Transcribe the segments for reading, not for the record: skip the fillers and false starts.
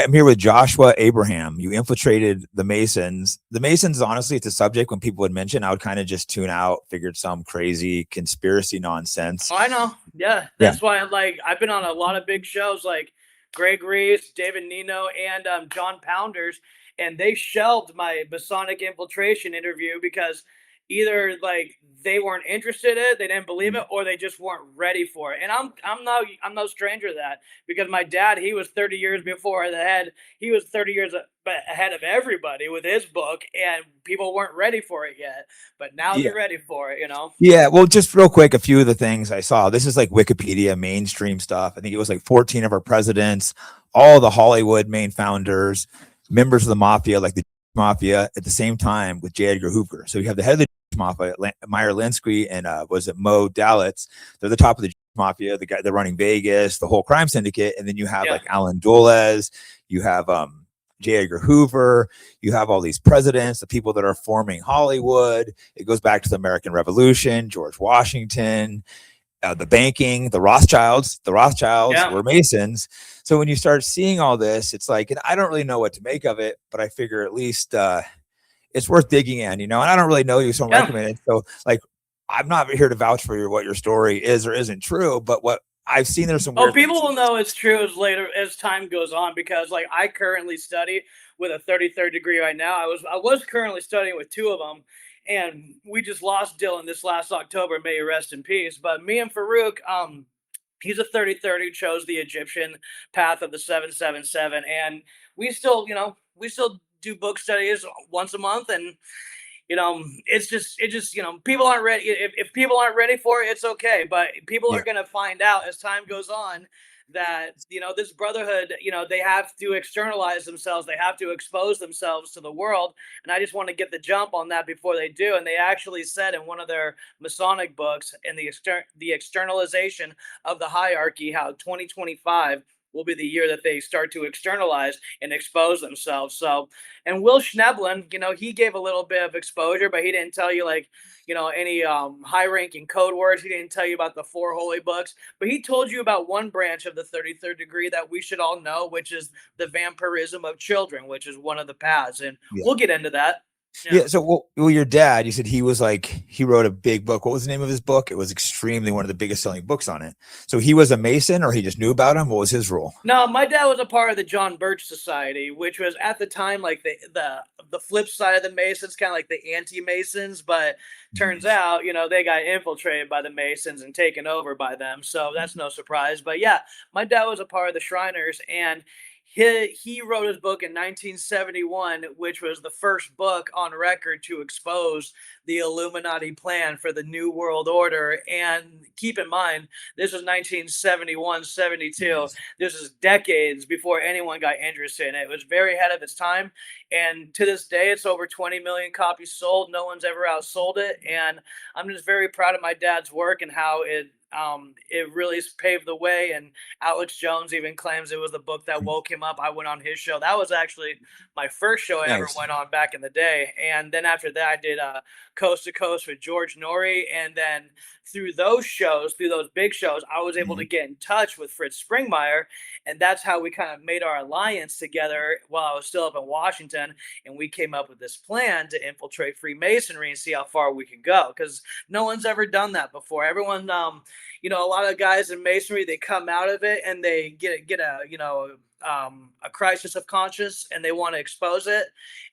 I'm here with Joshua Abraham. You infiltrated the Masons. The Masons, honestly, it's a subject when people would mention, I would kind of just tune out, figured some crazy conspiracy nonsense. Oh, I know. Yeah. Yeah. That's why I've been on a lot of big shows like Greg Reese, David Nino, and John Pounders, and they shelved my Masonic infiltration interview because either they weren't interested in it, they didn't believe it, or they just weren't ready for it. And I'm no stranger to that because my dad, he was 30 years before the head. He was 30 years ahead of everybody with his book, and people weren't ready for it yet. But now Yeah. they're ready for it. Yeah. Well, just real quick, a few of the things I saw. This is like Wikipedia mainstream stuff. I think it was like 14 of our presidents, all the Hollywood main founders, members of the Mafia, like the Mafia, at the same time with J. Edgar Hoover. So you have the head of the Mafia, Meyer Linsky, and was it Mo Dalitz? They're the top of the Mafia, the guy they're running Vegas, the whole crime syndicate. And then you have like Alan Dulles, you have J. Edgar Hoover, you have all these presidents, the people that are forming Hollywood. It goes back to the American Revolution, George Washington, the banking, the Rothschilds. The Rothschilds were Masons. So when you start seeing all this, it's like, and I don't really know what to make of it, but I figure at least it's worth digging in, and I don't really know you, so I'm recommending it. So like, I'm not here to vouch for what your story is or isn't true, but what I've seen, there's some weird people will know it's true as time goes on, because like I currently study with a 33rd degree right now. I was currently studying with two of them, and we just lost Dylan this last October. May he rest in peace. But me and Farouk, he's a 33rd who chose the Egyptian path of the 777, and we still do book studies once a month, and it just people aren't ready. If people aren't ready for it, it's okay. But people are going to find out as time goes on that, this brotherhood, they have to externalize themselves. They have to expose themselves to the world. And I just want to get the jump on that before they do. And they actually said in one of their Masonic books, in the externalization of the hierarchy, how 2025 will be the year that they start to externalize and expose themselves. So, and Will Schneblin, he gave a little bit of exposure, but he didn't tell you any high-ranking code words. He didn't tell you about the 4 holy books, but he told you about one branch of the 33rd degree that we should all know, which is the vampirism of children, which is one of the paths. And we'll get into that. Yeah. So, well, your dad, you said he wrote a big book. What was the name of his book? It was extremely one of the biggest selling books on it. So he was a Mason, or he just knew about him? What was his role? No, my dad was a part of the John Birch Society, which was at the time like the flip side of the Masons, kind of like the anti-Masons. But turns out, they got infiltrated by the Masons and taken over by them. So that's no surprise. But yeah, my dad was a part of the Shriners, and he wrote his book in 1971, which was the first book on record to expose the Illuminati plan for the New World Order. And keep in mind, this was 1971, 72. This is decades before anyone got interested in it. It was very ahead of its time. And to this day, it's over 20 million copies sold. No one's ever outsold it. And I'm just very proud of my dad's work and how it really paved the way. And Alex Jones even claims it was the book that woke him up. I went on his show. That was actually my first show I ever went on back in the day. And then after that, I did Coast to Coast with George Norrie. And then through those big shows, I was able to get in touch with Fritz Springmeier. And that's how we kind of made our alliance together while I was still up in Washington. And we came up with this plan to infiltrate Freemasonry and see how far we could go, because no one's ever done that before. Everyone, a lot of guys in Masonry, they come out of it and they get a crisis of conscience, and they want to expose it,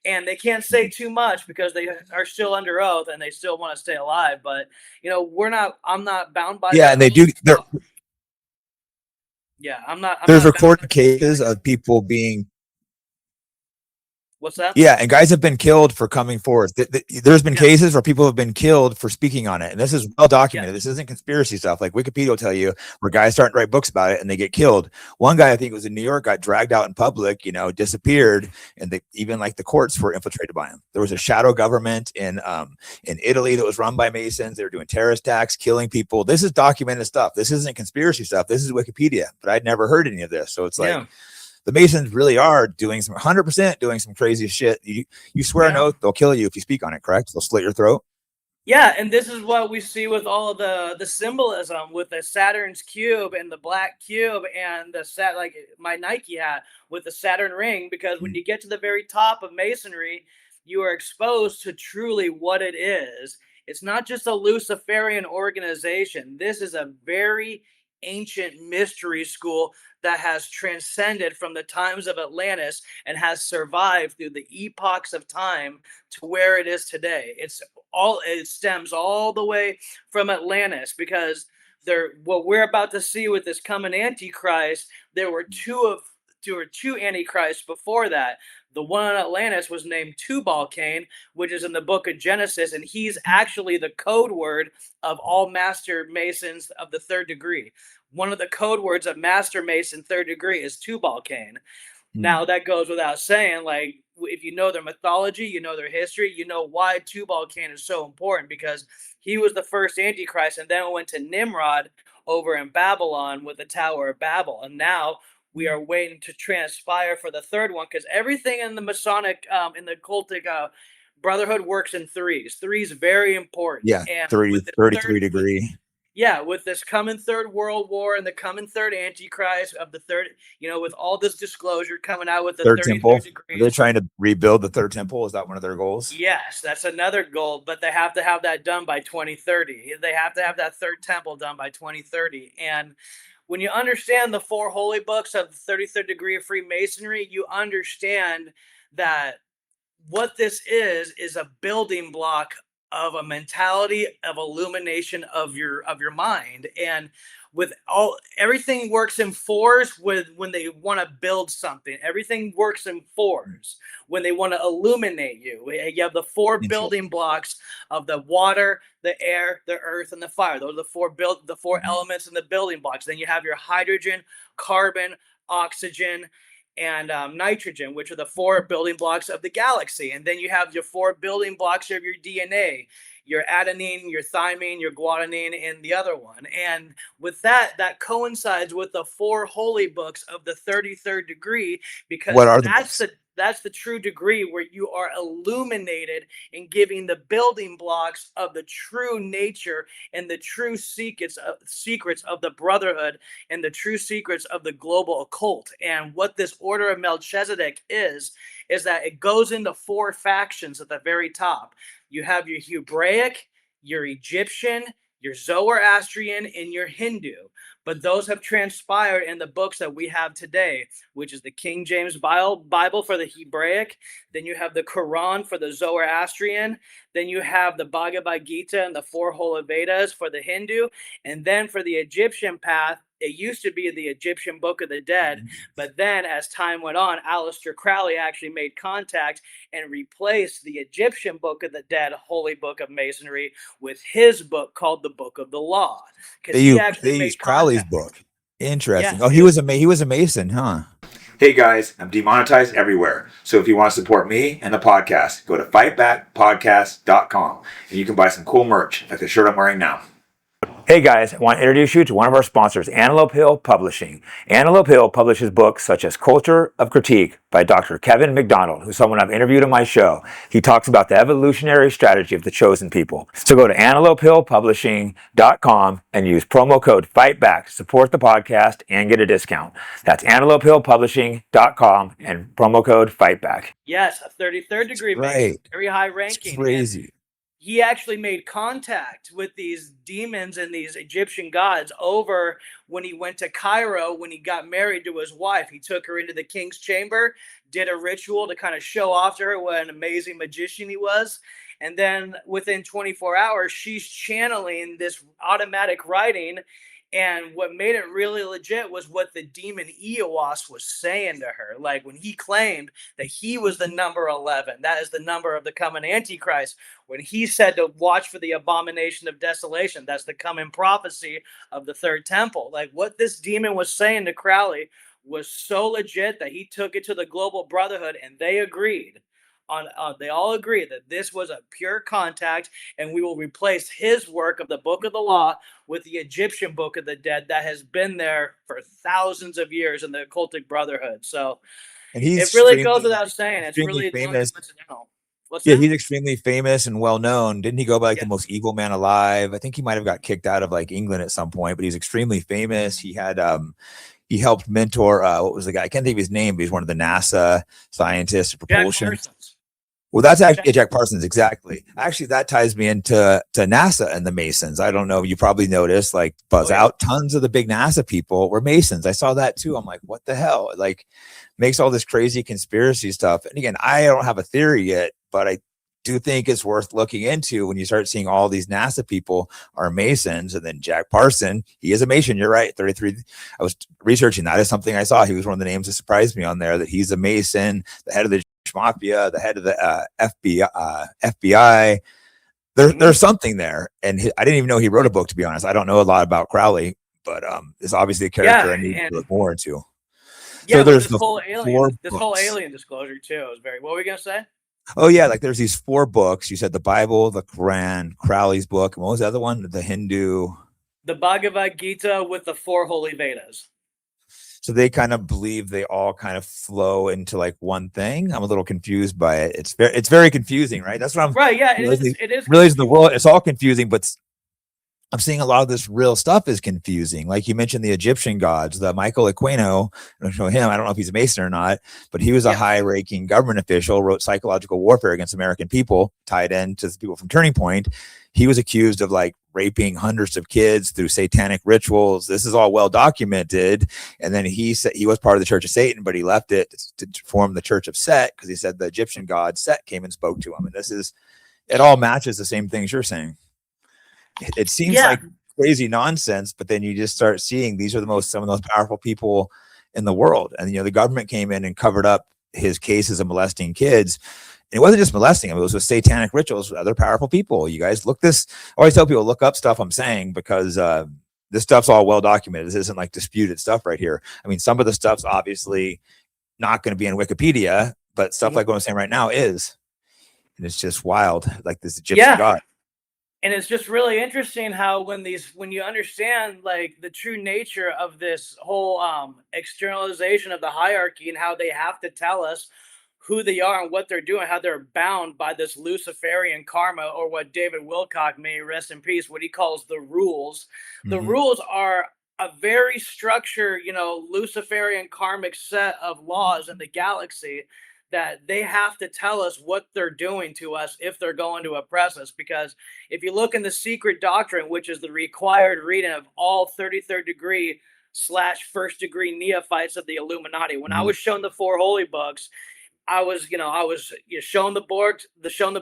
and they can't say too much because they are still under oath and they still want to stay alive. But I'm not bound by that. And they do. There's recorded cases of people being. What's that? Yeah, and guys have been killed for coming forward. There's been cases where people have been killed for speaking on it, and this is well documented. This isn't conspiracy stuff like Wikipedia will tell you, where guys start to write books about it and they get killed. One guy, I think it was in New York, got dragged out in public, disappeared, and even the courts were infiltrated by him. There was a shadow government in Italy that was run by Masons. They were doing terrorist attacks, killing people. This is documented stuff. This isn't conspiracy stuff. This is Wikipedia, but I'd never heard any of this. So it's the Masons really are doing 100% doing some crazy shit. You swear an oath, they'll kill you if you speak on it, correct? They'll slit your throat. Yeah, and this is what we see with all the symbolism with the Saturn's cube and the black cube and the like my Nike hat with the Saturn ring, because when you get to the very top of Masonry, you are exposed to truly what it is. It's not just a Luciferian organization. This is a very ancient mystery school that has transcended from the times of Atlantis and has survived through the epochs of time to where it is today. It stems all the way from Atlantis, because what we're about to see with this coming Antichrist, there were two Antichrists before that. The one in Atlantis was named Tubal-Cain, which is in the book of Genesis, and he's actually the code word of all Master Masons of the third degree. One of the code words of Master Mason third degree is Tubal-Cain. Now, that goes without saying, like, if you know their mythology, you know their history, you know why Tubal-Cain is so important, because he was the first Antichrist, and then went to Nimrod over in Babylon with the Tower of Babel. And now we are waiting to transpire for the third one, because everything in the Masonic, in the cultic brotherhood works in threes. Threes very important. Yeah, And 33 degree. Yeah, with this coming third world war and the coming third Antichrist of the third, with all this disclosure coming out with the Third 33 temple. degrees. They're trying to rebuild the third temple. Is that one of their goals? Yes, that's another goal, but they have to have that done by 2030. They have to have that third temple done by 2030. And when you understand the four holy books of the 33rd degree of Freemasonry, you understand that what this is a building block of a mentality of illumination of your mind. And with everything works in fours when they want to build something. Everything works in fours when they want to illuminate you. You have the four building blocks of the water, the air, the earth, and the fire. Those are the four elements in the building blocks. Then you have your hydrogen, carbon, oxygen, and nitrogen, which are the four building blocks of the galaxy. And then you have your four building blocks of your DNA, your adenine, your thymine, your guanine, and the other one. And with that coincides with the four holy books of the 33rd degree, because What are that's the true degree where you are illuminated in giving the building blocks of the true nature and the true secrets of the brotherhood and the true secrets of the global occult. And what this order of Melchizedek is that it goes into four factions at the very top. You have your Hebraic, your Egyptian, your Zoroastrian, and your Hindu. But those have transpired in the books that we have today, which is the King James Bible for the Hebraic. Then you have the Quran for the Zoroastrian. Then you have the Bhagavad Gita and the four Holy Vedas for the Hindu. And then for the Egyptian path, it used to be the Egyptian Book of the Dead, but then as time went on, Aleister Crowley actually made contact and replaced the Egyptian Book of the Dead, Holy Book of Masonry, with his book called the Book of the Law. They use Crowley's book. Interesting. Yeah, he was a Mason, huh? Hey guys, I'm demonetized everywhere. So if you want to support me and the podcast, go to fightbackpodcast.com and you can buy some cool merch like the shirt I'm wearing now. Hey guys, I want to introduce you to one of our sponsors, Antelope Hill Publishing. Antelope Hill publishes books such as Culture of Critique by Dr. Kevin McDonald, who's someone I've interviewed on my show. He talks about the evolutionary strategy of the chosen people. So go to antelopehillpublishing.com and use promo code FIGHTBACK to support the podcast and get a discount. That's antelopehillpublishing.com and promo code FIGHTBACK. Yes, a 33rd degree Mason, very high ranking. It's crazy. He actually made contact with these demons and these Egyptian gods over when he went to Cairo, when he got married to his wife. He took her into the king's chamber, did a ritual to kind of show off to her what an amazing magician he was. And then within 24 hours, she's channeling this automatic writing. And what made it really legit was what the demon Eos was saying to her. Like when he claimed that he was the number 11, that is the number of the coming Antichrist. When he said to watch for the abomination of desolation, that's the coming prophecy of the third temple. Like what this demon was saying to Crowley was so legit that he took it to the global brotherhood and they agreed. They all agree that this was a pure contact, and we will replace his work of the Book of the Law with the Egyptian Book of the Dead that has been there for thousands of years in the occultic brotherhood. So it really goes without saying. It's really famous. What's Yeah, that? he's extremely famous and well known. Didn't he go by like the Yes. most evil man alive? I think he might have got kicked out of like England at some point, but he's extremely famous. He had he helped mentor what was the guy? I can't think of his name, but he's one of the NASA scientists, Jack propulsion. Parsons. Well, that's actually Jack, Jack Parsons, exactly. Actually, that ties me into NASA and the Masons. I don't know. You probably noticed, like buzz oh yeah. out, tons of the big NASA people were Masons. I saw that too. I'm like, what the hell? Like, makes all this crazy conspiracy stuff. And again, I don't have a theory yet, but I do think it's worth looking into when you start seeing all these NASA people are Masons, and then Jack Parson, he is a Mason. You're right, 33. I was researching that is something I saw. He was one of the names that surprised me on there. That he's a Mason, the head of the Mafia, the head of the FBI. There's something there, and I didn't even know he wrote a book. To be honest, I don't know a lot about Crowley, but it's obviously a character Yeah, I need to and look more into. yeah, So like there's the four this whole books. alien disclosure too is very. What were we gonna say? Oh yeah, like there's these four books. You said the Bible, the Quran, Crowley's book, and what was the other one? The Hindu. The Bhagavad Gita with the four holy Vedas. So they kind of believe they all kind of flow into like one thing. I'm a little confused by it. It's very confusing, right? That's what I'm Right. Yeah. It is. realizing. It is Realizing the world, confusing. it's all confusing, but I'm seeing a lot of this real stuff is confusing. Like you mentioned, the Egyptian gods, the Michael Aquino. I don't know him. I don't know if he's a Mason or not, but he was a Yes. high-ranking government official. Wrote Psychological Warfare Against American People, tied into the people from Turning Point. He was accused of like raping hundreds of kids through satanic rituals. This is all well documented. And then he said he was part of the Church of Satan, but he left it to form the Church of Set because he said the Egyptian god Set came and spoke to him. And it all matches the same things you're saying. It seems Yeah. like crazy nonsense, but then you just start seeing these are some of the most powerful people in the world. And the government came in and covered up his cases of molesting kids. And it wasn't just molesting them, it was with satanic rituals with other powerful people. You guys look this. I always tell people look up stuff I'm saying because this stuff's all well documented. This isn't like disputed stuff right here. I mean, some of the stuff's obviously not going to be in Wikipedia, but stuff like what I'm saying right now is. And it's just wild, like this Egyptian Yeah. god. And it's just really interesting how when you understand like the true nature of this whole externalization of the hierarchy and how they have to tell us who they are and what they're doing, how they're bound by this Luciferian karma, or what David Wilcock, may he rest in peace, what he calls the rules. The Mm-hmm. rules are a very structured, Luciferian karmic set of laws in the galaxy that they have to tell us what they're doing to us if they're going to oppress us. Because if you look in the secret doctrine, which is the required reading of all 33rd degree / first degree neophytes of the Illuminati, when I Mm-hmm. was shown the four holy books, I was shown the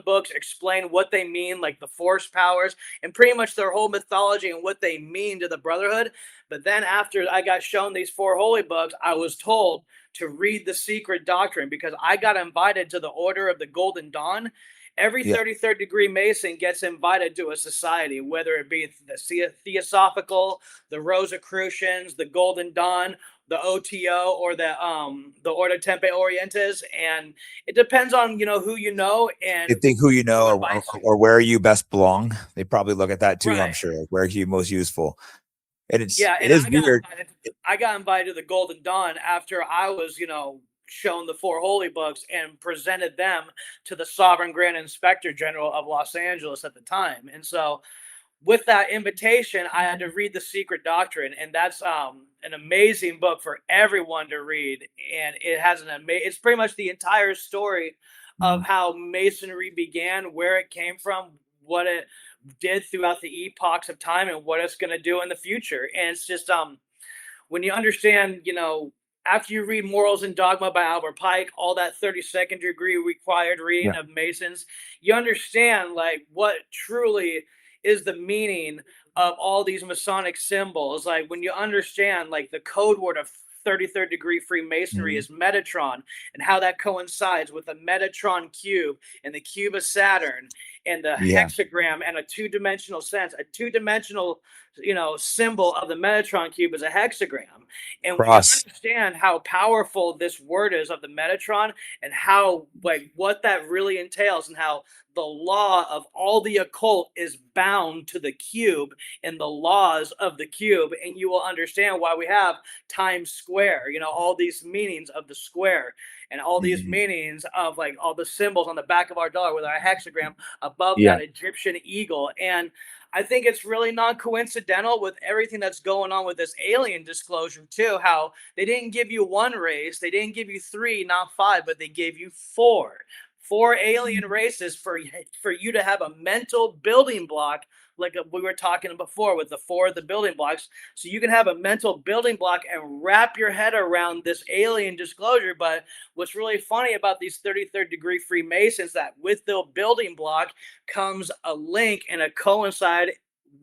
books, explain what they mean, like the force powers and pretty much their whole mythology and what they mean to the Brotherhood. But then after I got shown these four holy books, I was told to read the secret doctrine because I got invited to the Order of the Golden Dawn. Every Yeah. 33rd degree Mason gets invited to a society, whether it be the Theosophical, the Rosicrucians, the Golden Dawn, the OTO, or the Ordo Tempe Orientes, and it depends on who you know and They think who you know who or, or, invites you. or where you best belong. They probably look at that too, I'm Right. sure. Like, where are you most useful? And Yeah, it and is weird. I got invited to the Golden Dawn after I was, shown the four holy books and presented them to the Sovereign Grand Inspector General of Los Angeles at the time. And so with that invitation, I had to read the Secret Doctrine, and that's an amazing book for everyone to read. And it has it's pretty much the entire story of Mhm. how Masonry began, where it came from, what it did throughout the epochs of time, and what it's going to do in the future. And it's just when you understand, after you read Morals and Dogma by Albert Pike, all that 32nd degree required reading Yeah. of Masons, you understand like what truly is the meaning of all these Masonic symbols. Like when you understand like the code word of 33rd degree Freemasonry Mhm. is Metatron, and how that coincides with the Metatron cube and the cube of Saturn and the Yeah. hexagram and a two-dimensional sense, a two-dimensional symbol of the Metatron cube is a hexagram. And when you Cross. understand how powerful this word is of the Metatron and how, like, what that really entails and how the law of all the occult is bound to the cube and the laws of the cube, and you will understand why we have Times Square, all these meanings of the square and all these Mhm. meanings of like all the symbols on the back of our dollar with our hexagram above Yeah. that Egyptian eagle. And I think it's really not coincidental with everything that's going on with this alien disclosure too, how they didn't give you one race, they didn't give you three, not five, but they gave you four alien races for you to have a mental building block, like we were talking before with the four of the building blocks, so you can have a mental building block and wrap your head around this alien disclosure. But what's really funny about these 33rd degree Freemasons, that with the building block comes a link and a coincide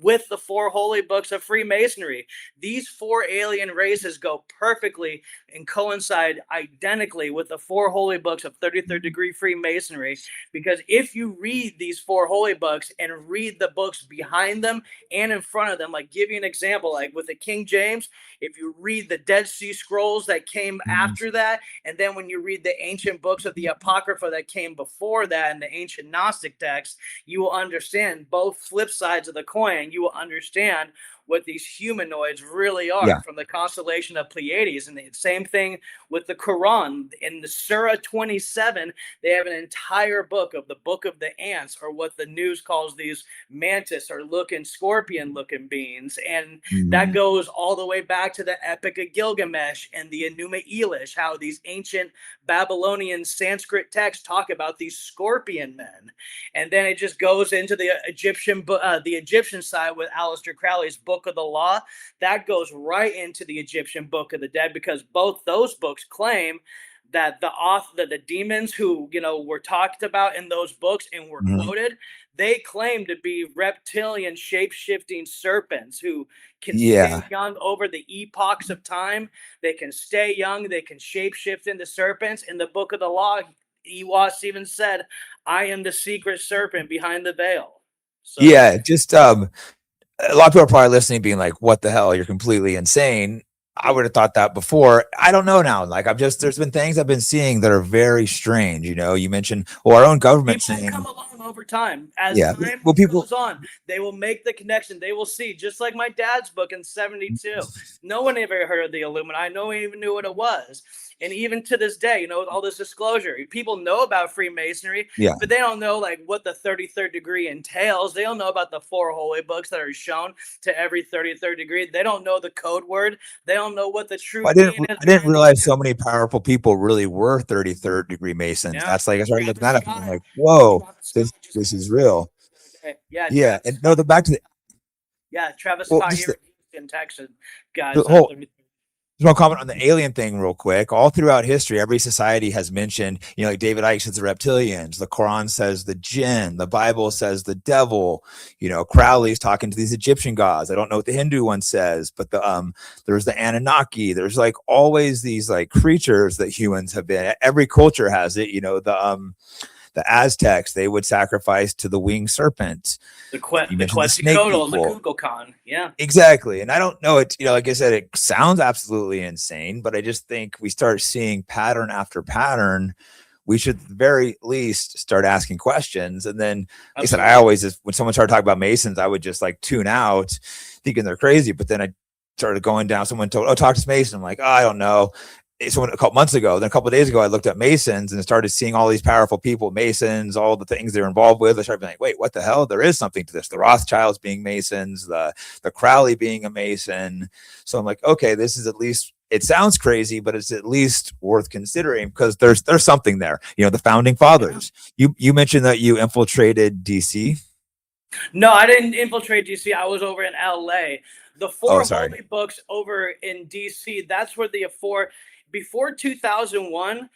with the four holy books of Freemasonry. These four alien races go perfectly and coincide identically with the four holy books of 33rd degree Freemasonry. Because if you read these four holy books and read the books behind them and in front of them, like give you an example, like with the King James, if you read the Dead Sea Scrolls that came Mhm. after that, and then when you read the ancient books of the Apocrypha that came before that and the ancient Gnostic texts, you will understand both flip sides of the coin. You will understand what these humanoids really are Yeah. from the constellation of Pleiades. And the same thing with the Quran. In the Surah 27, they have an entire book of the Book of the Ants, or what the news calls these mantis or scorpion looking beings. And that Mhm. goes all the way back to the Epic of Gilgamesh and the Enuma Elish, how these ancient Babylonian Sanskrit texts talk about these scorpion men. And then it just goes into the Egyptian side with Aleister Crowley's Book of the Law. That goes right into the Egyptian Book of the Dead, because both those books claim that the demons who were talked about in those books and were Mhm. quoted, they claim to be reptilian shape-shifting serpents who can Yeah. stay young over the epochs of time. They can stay young, they can shape-shift into serpents. In the Book of the Law, Ewas even said, I am the secret serpent behind the veil. So Yeah. Just a lot of people are probably listening, being like, "What the hell? You're completely insane." I would have thought that before. I don't know now. Like, there's been things I've been seeing that are very strange. You mentioned, well, our own government people will come saying, along over time. As yeah, time well, people, goes on, they will make the connection. They will see, just like my dad's book in 72. No one ever heard of the Illuminati. No one even knew what it was. And even to this day, with all this disclosure, people know about Freemasonry, yeah. but they don't know like what the 33rd degree entails. They don't know about the four holy books that are shown to every 33rd degree. They don't know the code word. They don't know what the true Well, meaning is I didn't behind the realize cube. so many powerful people really were 33rd degree Masons. Yeah. That's like, I started looking Travis that up and I'm Scott. like, whoa, Travis Scott just this got is his real. birthday. Yeah, Yeah. Travis And no, Scott. the back to the, Yeah, Travis well, Scott just here in Houston, Texas, the guys. whole, just want to comment on the alien thing real quick. All throughout history, every society has mentioned, like David Icke says the reptilians, the Quran says the jinn, the Bible says the devil. Crowley's talking to these Egyptian gods. I don't know what the Hindu one says, but there's the Anunnaki. There's like always these like creatures that humans have been. Every culture has it. The Aztecs, they would sacrifice to the winged serpent. You The mentioned the snake Quetzalcoatl and the people. Kukulkan. Yeah. Exactly. And I don't know it, like I said, it sounds absolutely insane, but I just think we start seeing pattern after pattern. We should at the very least start asking questions. And then, like I said, I Absolutely. always just, when someone started talking about Masons, I would just like tune out thinking they're crazy. But then I started going down, someone told, oh, talk to Mason. I'm like, oh, I don't know. Someone a couple months ago, then a couple of days ago, I looked at Masons and started seeing all these powerful people, Masons, all the things they're involved with. I started being like, wait, what the hell? There is something to this. The Rothschilds being Masons, the Crowley being a Mason. So I'm like, okay, this is at least, it sounds crazy, but it's at least worth considering because there's something there. The founding fathers. You mentioned that you infiltrated DC. No, I didn't infiltrate DC. I was over in LA. The Oh, four sorry. holy books over in DC, that's where the four, before 2001,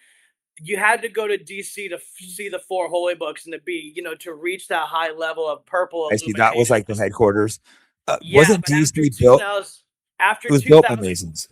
you had to go to DC to see the four holy books and to be, to reach that high level of purple I see. That was illumination. like the headquarters. Yeah, Wasn't but after DC built? 2000, after It was built by 2001, Masons.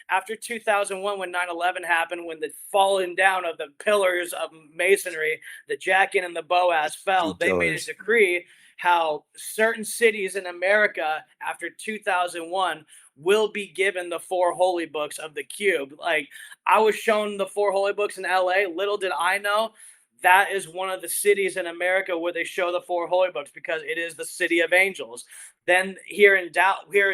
after 2001, when 9/11 happened, when the falling down of the pillars of masonry, the Jackin and the Boaz fell, True they made a killers. decree how certain cities in America after 2001 will be given the four holy books of the cube. Like, I was shown the four holy books in LA. Little did I know that is one of the cities in America where they show the four holy books, because it is the city of angels. Then here in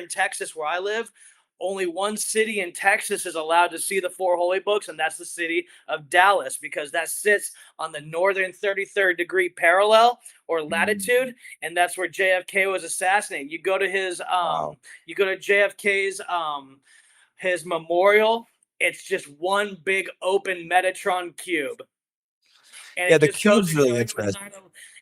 Texas, where I live, only one city in Texas is allowed to see the four holy books, and that's the city of Dallas, because that sits on the northern 33rd degree parallel or latitude, and that's where JFK was assassinated. Wow. You go to JFK's his memorial. It's just one big open Metatron cube. And Yeah, it the just goes to cube's show really you interesting.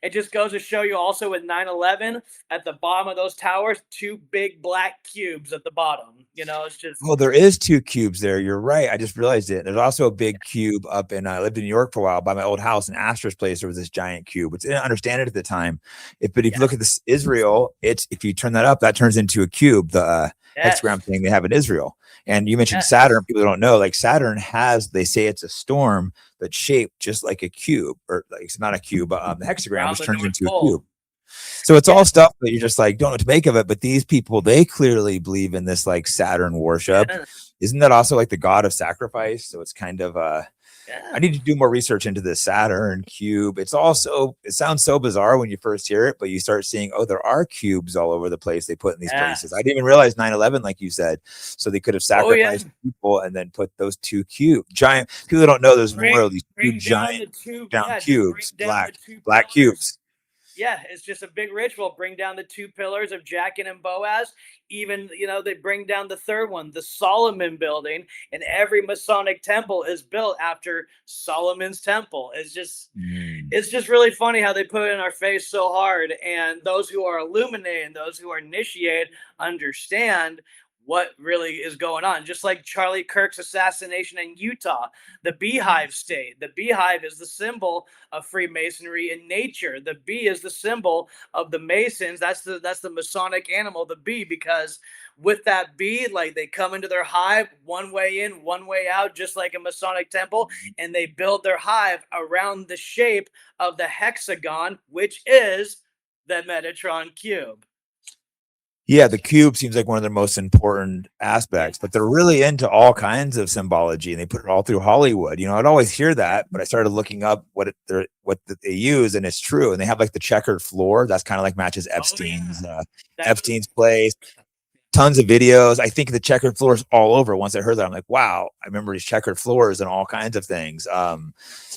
it just goes to show you also with 9/11 at the bottom of those towers, two big black cubes at the bottom. It's just Well, there is two cubes there. You're right. I just realized it. There's also a big cube up in. I lived in New York for a while by my old house in Astor's place. There was this giant cube, which I didn't understand it at the time. But if you yeah, look at this Israel, it's if you turn that up, that turns into a cube. The yes, hexagram thing they have in Israel. And you mentioned yes. Saturn. People don't know. Like Saturn has, they say it's a storm that's shaped just like a cube, or like it's not a cube, but the hexagram Around just the turns North into a Pole. cube. So it's Yeah, all stuff that you're just like don't know what to make of it. But these people, they clearly believe in this like Saturn worship. yeah, Isn't that also like the god of sacrifice? So it's kind of I yeah. need to do more research into the Saturn cube. It's also, it sounds so bizarre when you first hear it, but you start seeing, oh, there are cubes all over the place they put in these places. I Yes. didn't even realize 9/11, like you said. So they could have Oh yeah. sacrificed people and then put those two cube giant people don't know there's more of these two Bring down giant the two. down Yeah, just bring cubes, down the two black pillars. cubes. Yeah, it's just a big ritual. Bring down the two pillars of Jachin and Boaz. Even, they bring down the third one, the Solomon building, and every Masonic temple is built after Solomon's temple. Mm. It's just really funny how they put it in our face so hard. And those who are illuminated, those who are initiated, understand what really is going on. Just like Charlie Kirk's assassination in Utah, the beehive state. The beehive is the symbol of Freemasonry in nature. The bee is the symbol of the Masons. That's the Masonic animal, the bee, because with that bee, like, they come into their hive one way in, one way out, just like a Masonic temple, and they build their hive around the shape of the hexagon, which is the Metatron cube. Yeah, the cube seems like one of their most important Yeah. aspects, but they're really into all kinds of symbology and they put it all through Hollywood. I'd always hear that, but I started looking up what they use, and it's true. And they have like the checkered floor. That's kind of like matches Oh yeah. That goes. Epstein's place. Tons of videos. I think the checkered floor is all over. Once I heard that, I'm like, wow, I remember these checkered floors and all kinds of things.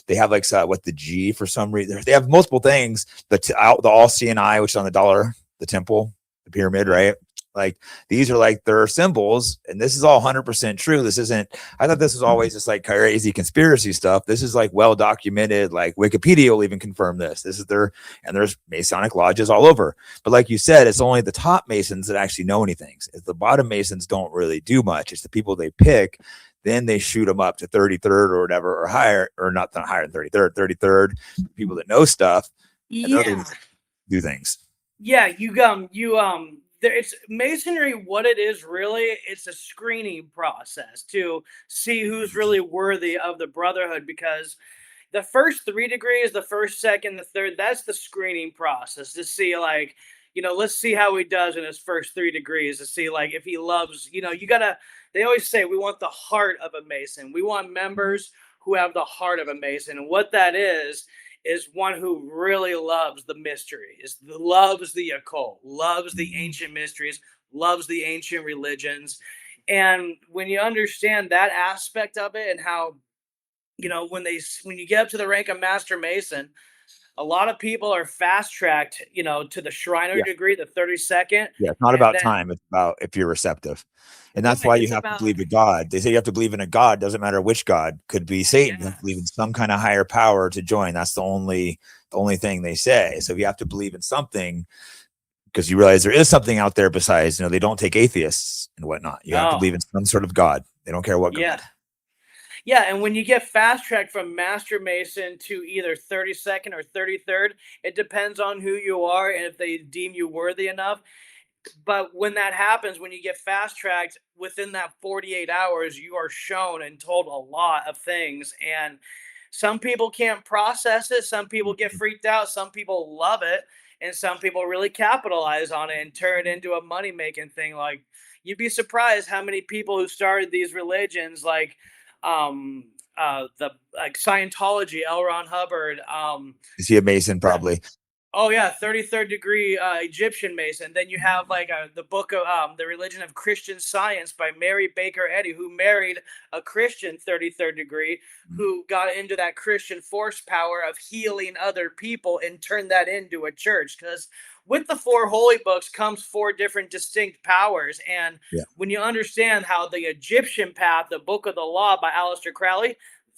They have like what the G for some reason. They have multiple things. The all CNI, which is on the dollar, the temple, the pyramid, Mhm. right? Like these are like their symbols, and this is all 100% true. This isn't. I thought this was always just like crazy conspiracy stuff. This is like well documented. Like Wikipedia will even confirm this. This is and there's Masonic lodges all over. But like you said, it's only the top Masons that actually know anything. The bottom Masons don't really do much. It's the people they pick. Then they shoot them up to 33rd or whatever, or higher, or not higher than 33rd, 33rd. People that know stuff, and they're the Yeah. ones that do things. Yeah, it's masonry. What it is really, it's a screening process to see who's really worthy of the brotherhood, because the first 3 degrees, the first, second, the third, that's the screening process to see, like, let's see how he does in his first 3 degrees, to see, like, if he loves, they always say we want the heart of a Mason. We want members who have the heart of a Mason. And what that is one who really loves the mysteries, loves the occult, loves the ancient mysteries, loves the ancient religions. And when you understand that aspect of it, and how, when you get up to the rank of Master Mason, a lot of people are fast tracked, to the Shriner Yeah. degree, the 32nd, Yeah, it's not and about then time. It's about if you're receptive. And that's right, why you it's have to about believe in God. They say you have to believe in a God. Doesn't matter which God. Could be Satan. You have to believe in yes, some kind of higher power to join. That's the only thing they say. So you have to believe in something because you realize there is something out there besides, they don't take atheists and whatnot. You have to no, believe in some sort of God. They don't care what yeah. God. Yeah, and when you get fast tracked from Master Mason to either 32nd or 33rd, it depends on who you are and if they deem you worthy enough. But when that happens, when you get fast tracked, within that 48 hours, you are shown and told a lot of things. And some people can't process it. Some people get freaked out. Some people love it. and some people really capitalize on it and turn it into a money making thing. Like, you'd be surprised how many people who started these religions, like the like Scientology, L. Ron Hubbard, Is he a Mason? Probably. oh yeah, 33rd degree Egyptian Mason. Then you have like the book of the Religion of Christian Science by Mary Baker Eddy, who married a Christian 33rd degree, who got into that Christian force power of healing other people and turned that into a church. Because with the four holy books comes four different distinct powers, and Yeah. when you understand how the Egyptian path, the Book of the Law by Aleister Crowley,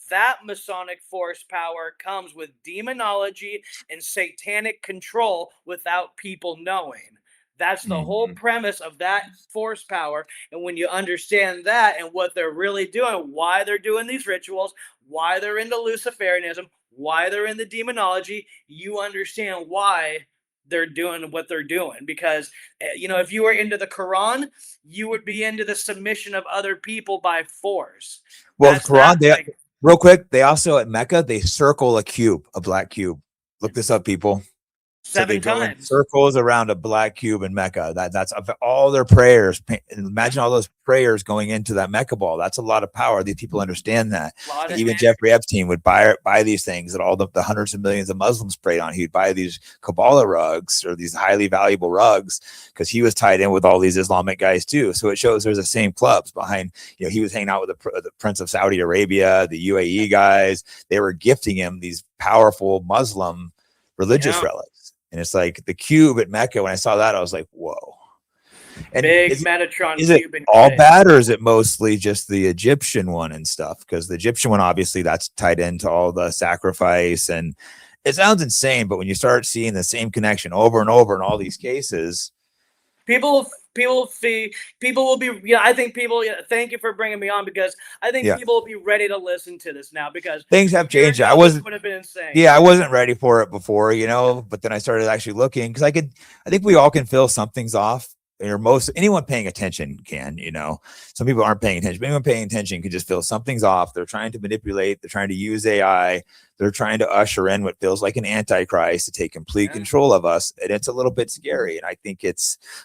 that Masonic force power comes with demonology and satanic control without people knowing. That's the whole premise of that force power. And when you understand that and what they're really doing, why they're doing these rituals, why they're into Luciferianism, why they're in the demonology, you understand why they're doing what they're doing. Because, if you were into the Quran, you would be into the submission of other people by force. Well, That's Quran, not like real quick, they also at Mecca, they circle a cube, a black cube. Look this up, people. So they 7 go in times. circles around a black cube in Mecca. That's of all their prayers. Imagine all those prayers going into that Mecca ball. That's a lot of power. These people understand that. Lot of Even energy. Jeffrey Epstein would buy these things that all the hundreds of millions of Muslims prayed on. He'd buy these Kabbalah rugs or these highly valuable rugs because he was tied in with all these Islamic guys too. So it shows there's the same clubs behind. He was hanging out with the Prince of Saudi Arabia, the UAE guys. They were gifting him these powerful Muslim religious relics. And it's like the cube at Mecca. When I saw that, I was like, whoa. And big Metatron is it cube. all bad, or is it mostly just the Egyptian one and stuff? Because the Egyptian one, obviously, that's tied into all the sacrifice. And it sounds insane, but when you start seeing the same connection over and over in all these cases, people will be, I think people, thank you for bringing me on, because I think people will be ready to listen to this now, because things have changed. I wasn't, would have been insane. Yeah, I wasn't ready for it before, but then I started actually looking, because I think we all can feel something's off, or anyone paying attention can. Some people aren't paying attention, but anyone paying attention can just feel something's off. They're trying to manipulate, they're trying to use AI, they're trying to usher in what feels like an antichrist to take complete control of us. And it's a little bit scary. And I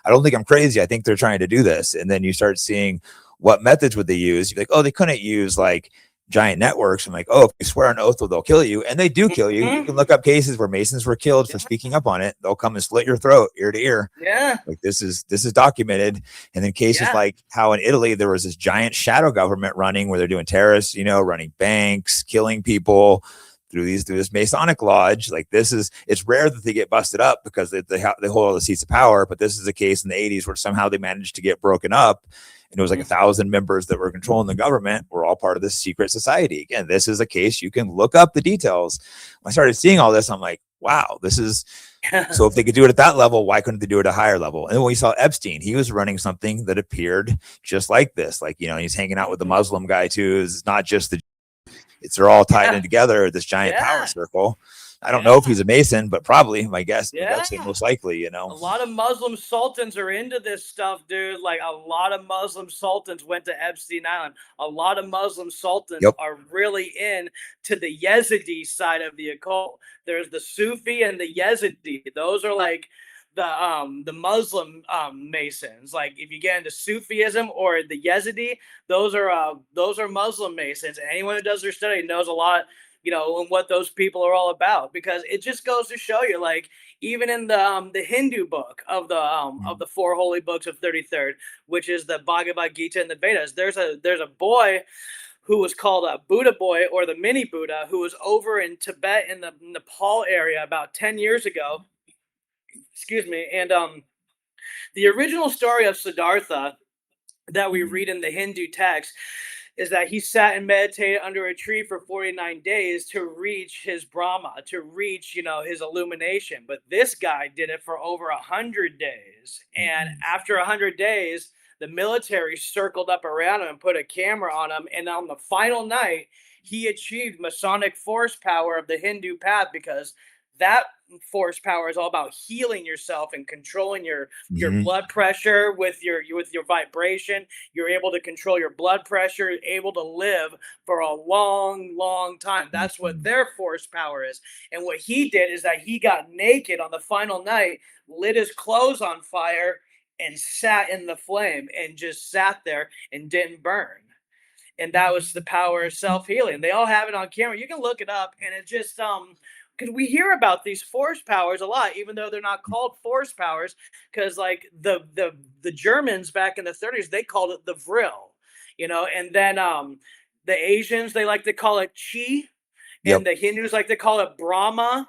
don't think I'm crazy. I think they're trying to do this. And then you start seeing what methods would they use. You're like, oh, they couldn't use like giant networks. I'm like, oh, if you swear an oath, they'll kill you. And they do kill you. You can look up cases where Masons were killed for speaking up on it. They'll come and slit your throat ear to ear. Yeah. Like this is documented. And then cases like how in Italy, there was this giant shadow government running where they're doing terrorists, running banks, killing people through this Masonic lodge. Like it's rare that they get busted up because they hold all the seats of power. But this is a case in the 80s where somehow they managed to get broken up. And it was like 1,000 members that were controlling the government were all part of this secret society. Again, this is a case you can look up the details. When I started seeing all this, I'm like, wow, this is so if they could do it at that level, why couldn't they do it at a higher level? And then when we saw Epstein, he was running something that appeared just like this. Like, he's hanging out with the Muslim guy too. It's not just they're all tied in together, this giant power circle. I don't know if he's a Mason, but probably my guess. That's it, most likely, A lot of Muslim sultans are into this stuff, dude. Like a lot of Muslim sultans went to Epstein Island. A lot of Muslim sultans are really in to the Yazidi side of the occult. There's the Sufi and the Yazidi. Those are like the Muslim Masons. Like if you get into Sufism or the Yazidi, those are Muslim Masons. And anyone who does their study knows a lot, and what those people are all about, because it just goes to show you, like, even in the Hindu book of the four holy books of 33rd, which is the Bhagavad Gita and the Vedas, there's a boy who was called a Buddha boy, or the mini Buddha, who was over in Tibet in the Nepal area about 10 years ago. Excuse me. And the original story of Siddhartha that we read in the Hindu text is that he sat and meditated under a tree for 49 days to reach his Brahma, to reach, his illumination. But this guy did it for over 100 days. And after 100 days, the military circled up around him and put a camera on him. And on the final night, he achieved Masonic force power of the Hindu path, because that force power is all about healing yourself and controlling your Mhm. blood pressure with your vibration. You're able to control your blood pressure, able to live for a long time. That's what Mhm. their force power is. And what he did is that he got naked on the final night, lit his clothes on fire, and sat in the flame and just sat there and didn't burn. And that was the power of self-healing. They all have it on camera. You can look it up, and it just because we hear about these force powers a lot, even though they're not called force powers, because like the Germans back in the 30s, they called it the Vril, and then the Asians, they like to call it chi, Yep. and the Hindus like to call it Brahma.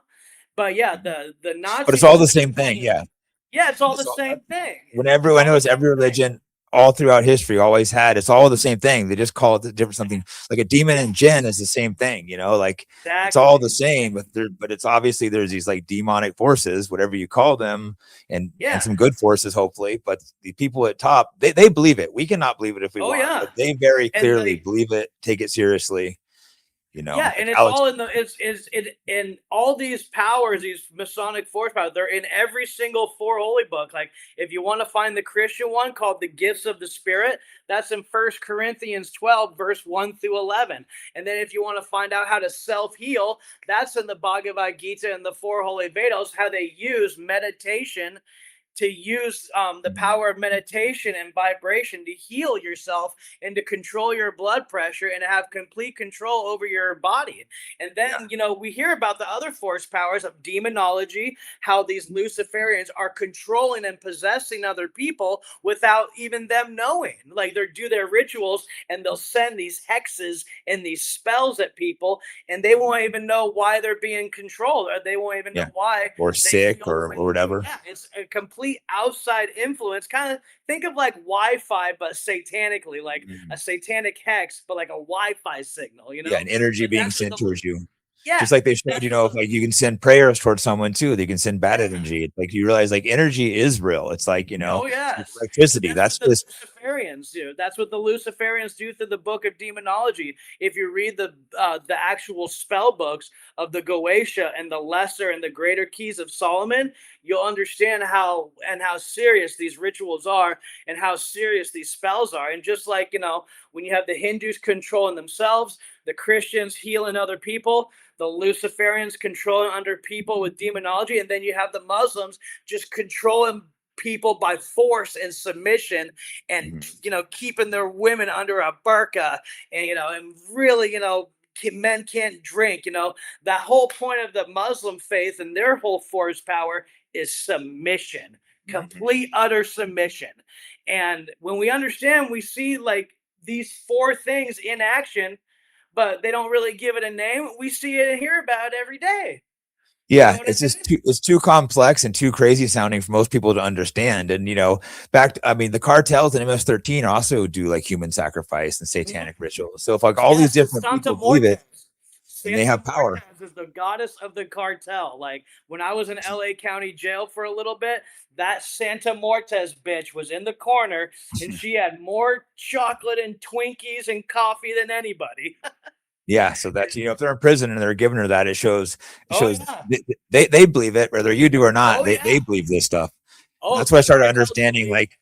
But yeah, the But it's Nazis all the wanted to same thing. claim, Yeah. yeah, it's all the It's all, same thing. whenever It's I all know the it's same every thing. religion all throughout history always had, it's all the same thing. They just call it the different something, like a demon and jinn is the same thing, like it's all Exactly. the same, but it's obviously there's these like demonic forces, whatever you call them, and Yeah. some good forces, hopefully. But the people at top, they believe it. We cannot believe it if we Oh want, yeah. but they very And clearly believe it, take it seriously, yeah, and like it's Alex. all in the it's it in all these powers, these Masonic force powers. They're in every single four holy book. Like if you want to find the Christian one called the Gifts of the Spirit, that's in 1 Corinthians 12, verse 1 through 11. And then if you want to find out how to self heal, that's in the Bhagavad Gita and the four holy Vedas. How they use meditation to use the power of meditation and vibration to heal yourself and to control your blood pressure and have complete control over your body. And Yeah. then, we hear about the other force powers of demonology, how these Luciferians are controlling and possessing other people without even them knowing. Like they do their rituals and they'll send these hexes and these spells at people, and they won't even know why they're being controlled, or they won't even Yeah, know why or they sick feel the or way they do. whatever. Yeah, it's a complete outside influence. Kind of think of like Wi-Fi, but satanically, like a Mhm. satanic hex, but like a Wi-Fi signal. Yeah, an energy Like being that's what sent towards you. yeah, Just like they showed, that's what if like you can send prayers towards someone too, they can send bad yeah. energy. It's like you realize like energy is real. It's like, Oh it's like yes, and electricity. that's That's what the just Luciferians do. That's what the Luciferians do through the Book of Demonology. If you read the actual spell books of the Goetia and the Lesser and the Greater Keys of Solomon, you'll understand how serious these rituals are and how serious these spells are. And just like when you have the Hindus controlling themselves, the Christians healing other people, the Luciferians controlling other people with demonology, and then you have the Muslims just controlling people by force and submission, and mhm, keeping their women under a burqa, and really men can't drink. That whole point of the Muslim faith and their whole force power is submission, mhm. complete utter submission. And when we understand, we see like these four things in action, but they don't really give it a name. We see it and hear about it every day. You know Yeah, what I it's just mean? it's too complex and too crazy sounding for most people to understand. And I mean, the cartels and MS-13 also do like human sacrifice and Mhm. satanic rituals. So if like all these Yes, different Santa people believe it Mortes. and they Santa have power. Mortes is the goddess of the cartel. Like when I was in LA County jail for a little bit, that Santa Mortes bitch was in the corner and she had more chocolate and Twinkies and coffee than anybody. Yeah, so that if they're in prison and they're giving her that, Oh it shows yeah. they believe it, whether you do or not. Oh They yeah. believe this stuff. And Oh, that's why I the started cartels understanding believe. like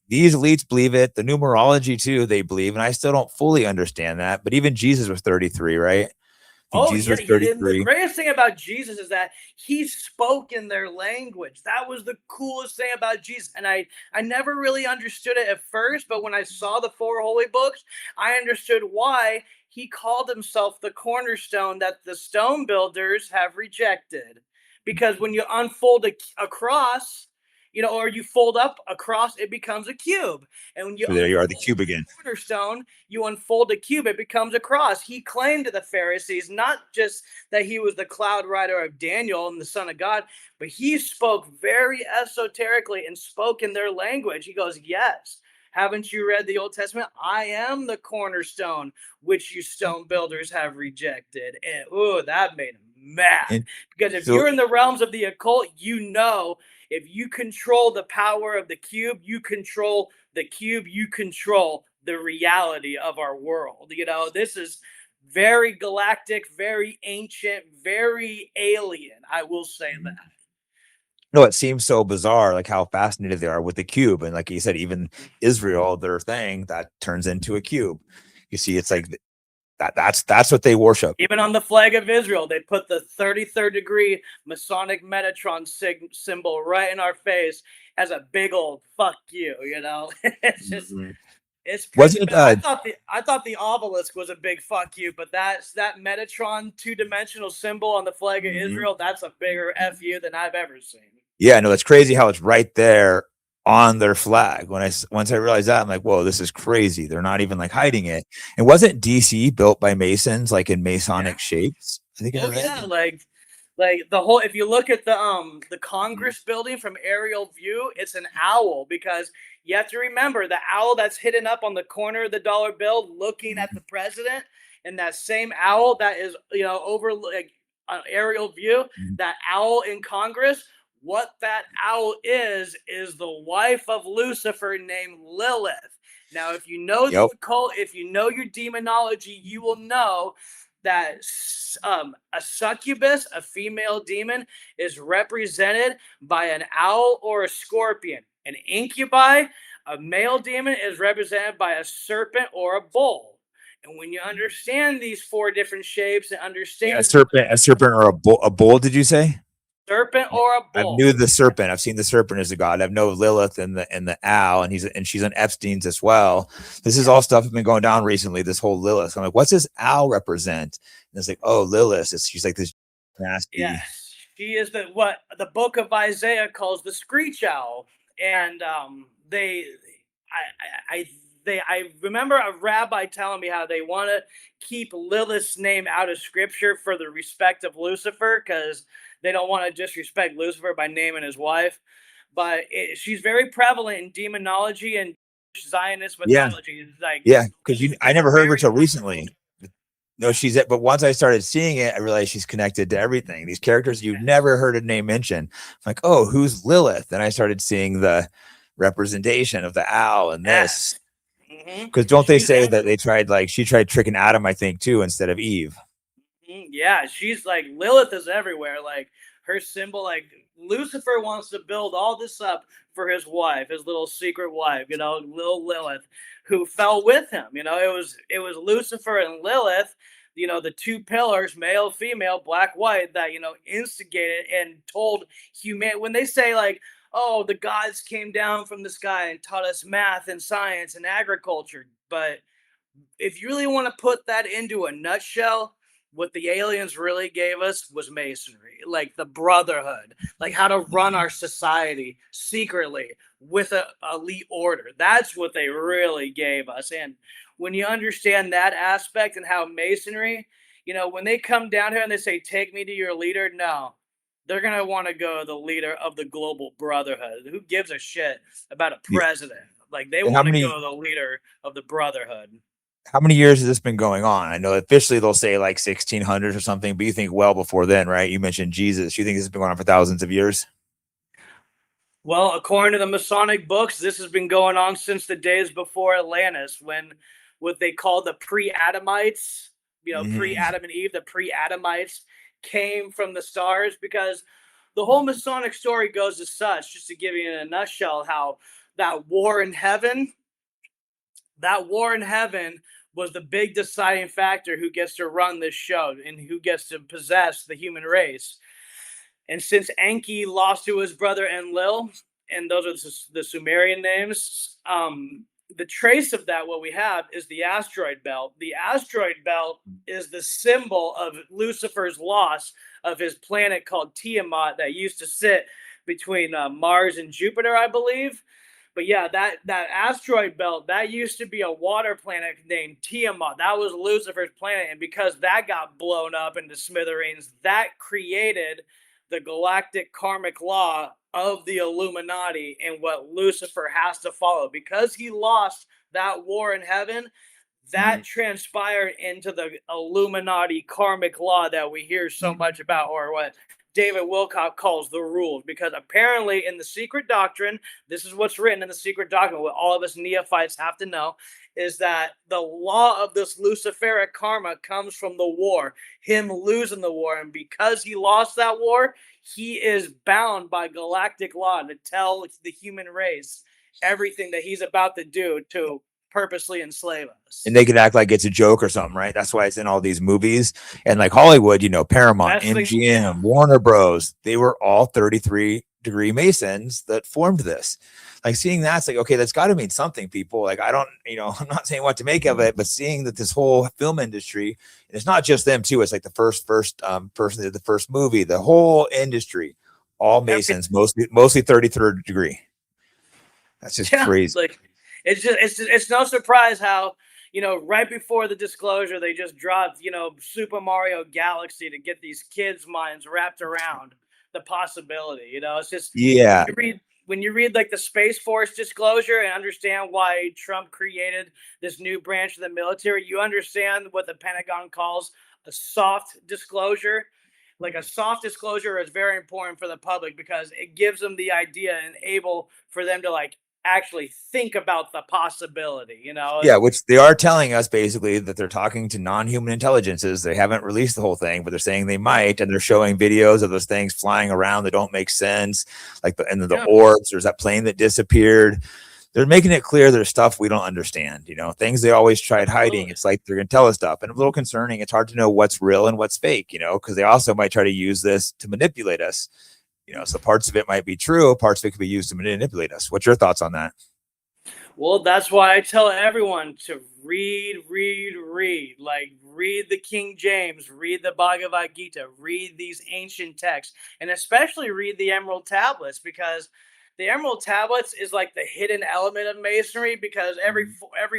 these elites believe it, the numerology too, they believe, and I still don't fully understand that. But even Jesus was 33, right? I think Oh Jesus yeah, was and the 33. greatest thing about Jesus is that he spoke in their language. That was the coolest thing about Jesus, and I never really understood it at first, but when I saw the four holy books, I understood why he called himself the cornerstone that the stone builders have rejected. Because when you unfold a cross, or you fold up a cross, it becomes a cube, and when you So there you are, the unfold cube again. the cornerstone, you unfold a cube, it becomes a cross. He claimed to the Pharisees not just that he was the cloud rider of Daniel and the Son of God, but he spoke very esoterically and spoke in their language. He goes, yes. Haven't you read the Old Testament? I am the cornerstone, which you stone builders have rejected. And that made him mad. And Because if so you're in the realms of the occult, if you control the power of the cube, you control the cube, you control the reality of our world. This is very galactic, very ancient, very alien. I will say that. No, it seems so bizarre, like how fascinated they are with the cube. And like you said, even Israel, their thing that turns into a cube. You see, it's like that's what they worship. Even on the flag of Israel, they put the 33rd degree Masonic Metatron symbol right in our face as a big old fuck you, you know? It's just, it's pretty Wasn't bad. it I thought the obelisk was a big fuck you, but that Metatron two-dimensional symbol on the flag of Israel, that's a bigger fu than I've ever seen. yeah, no, it's crazy how it's right there on their flag. Once I realized that, I'm like, whoa, this is crazy. They're not even like hiding it. And wasn't DC built by Masons, like in Masonic shapes? I think I read. Yeah, like the whole, if you look at the Congress building from aerial view, it's an owl, because you have to remember the owl that's hidden up on the corner of the dollar bill looking at the president, and that same owl that is, you know, over like on aerial view, that owl in Congress, what that owl is the wife of Lucifer named Lilith. Now, if you know the occult, if you know your demonology, you will know that a succubus, a female demon, is represented by an owl or a scorpion. An incubi, a male demon, is represented by a serpent or a bull. And when you understand these four different shapes and understand a serpent or a bull, did you say? serpent or a I've bull. knew the serpent. I've seen the serpent as a god. I've known Lilith and the owl, and she's on Epstein's as well. This is all stuff that's been going down recently. This whole Lilith. I'm like, what's this owl represent? And it's like, oh, Lilith. She's like this nasty. Yes, she is what the book of Isaiah calls the screech owl, and I remember a rabbi telling me how they want to keep Lilith's name out of scripture for the respect of Lucifer, because they don't want to disrespect Lucifer by naming his wife. But she's very prevalent in demonology and Zionist mythology. Because I never heard of her till recently. No, she's it. But once I started seeing it, I realized she's connected to everything. These characters you've never heard a name mentioned. I'm like, oh, who's Lilith? And I started seeing the representation of the owl and this. Because don't they say that she tried tricking Adam, I think, too, instead of Eve? Yeah, she's like, Lilith is everywhere. Like her symbol, like Lucifer wants to build all this up for his wife, his little secret wife, you know, little Lilith, who fell with him. You know, it was Lucifer and Lilith, you know, the two pillars, male, female, black, white, that, you know, instigated and told human, when they say like, oh, the gods came down from the sky and taught us math and science and agriculture. But if you really want to put that into a nutshell, what the aliens really gave us was masonry, like the brotherhood, like how to run our society secretly with a elite order. That's what they really gave us. And when you understand that aspect and how masonry, you know, when they come down here and they say, take me to your leader, no, they're going to want to go the leader of the global brotherhood. Who gives a shit about a president? Like they want to go the leader of the brotherhood. How many years has this been going on? I know officially they'll say like 1600s or something, but you think well before then, right? You mentioned Jesus. You think this has been going on for thousands of years? Well, according to the Masonic books, this has been going on since the days before Atlantis, when what they call the pre-Adamites, you know, pre-Adam and Eve, the pre-Adamites came from the stars, because the whole Masonic story goes as such, just to give you in a nutshell, how that war in heaven was the big deciding factor who gets to run this show and who gets to possess the human race. And since Enki lost to his brother Enlil, and those are the Sumerian names, the trace of that, what we have, is the asteroid belt. The asteroid belt is the symbol of Lucifer's loss of his planet called Tiamat that used to sit between Mars and Jupiter, I believe. But yeah, that asteroid belt, that used to be a water planet named Tiamat. That was Lucifer's planet. And because that got blown up into smithereens, that created the galactic karmic law of the Illuminati and what Lucifer has to follow. Because he lost that war in heaven, that transpired into the Illuminati karmic law that we hear so much about, or what David Wilcock calls the rules. Because apparently in the secret doctrine, this is what's written in the secret doctrine, what all of us neophytes have to know, is that the law of this Luciferic karma comes from the war, him losing the war. And because he lost that war, he is bound by galactic law to tell the human race everything that he's about to do to purposely enslave us. And they could act like it's a joke or something, right? That's why it's in all these movies. And like Hollywood, you know, Paramount, MGM, Warner Bros, they were all 33-degree Masons that formed this. Like seeing that's like, okay, that's got to mean something, people. Like, I don't, you know, I'm not saying what to make of it, but seeing that this whole film industry, and it's not just them too. It's like the first person that did the first movie, the whole industry, all Masons, mostly 33rd degree. That's just crazy. Like, it's no surprise how, you know, right before the disclosure, they just dropped, you know, Super Mario Galaxy to get these kids' minds wrapped around the possibility. You know, it's just when you read like the Space Force disclosure and understand why Trump created this new branch of the military, you understand what the Pentagon calls a soft disclosure. Like a soft disclosure is very important for the public because it gives them the idea and able for them to like actually think about the possibility, you know? Yeah, which they are telling us basically that they're talking to non-human intelligences. They haven't released the whole thing, but they're saying they might, and they're showing videos of those things flying around that don't make sense, like the orbs. There's that plane that disappeared. They're making it clear there's stuff we don't understand, you know, things they always tried hiding. It's like they're going to tell us stuff, and a little concerning. It's hard to know what's real and what's fake, you know, because they also might try to use this to manipulate us. You know, so parts of it might be true, parts of it could be used to manipulate us. What's your thoughts on that? Well, that's why I tell everyone to read. Like, read the King James, read the Bhagavad Gita, read these ancient texts, and especially read the Emerald Tablets, because the Emerald Tablets is like the hidden element of Masonry, because every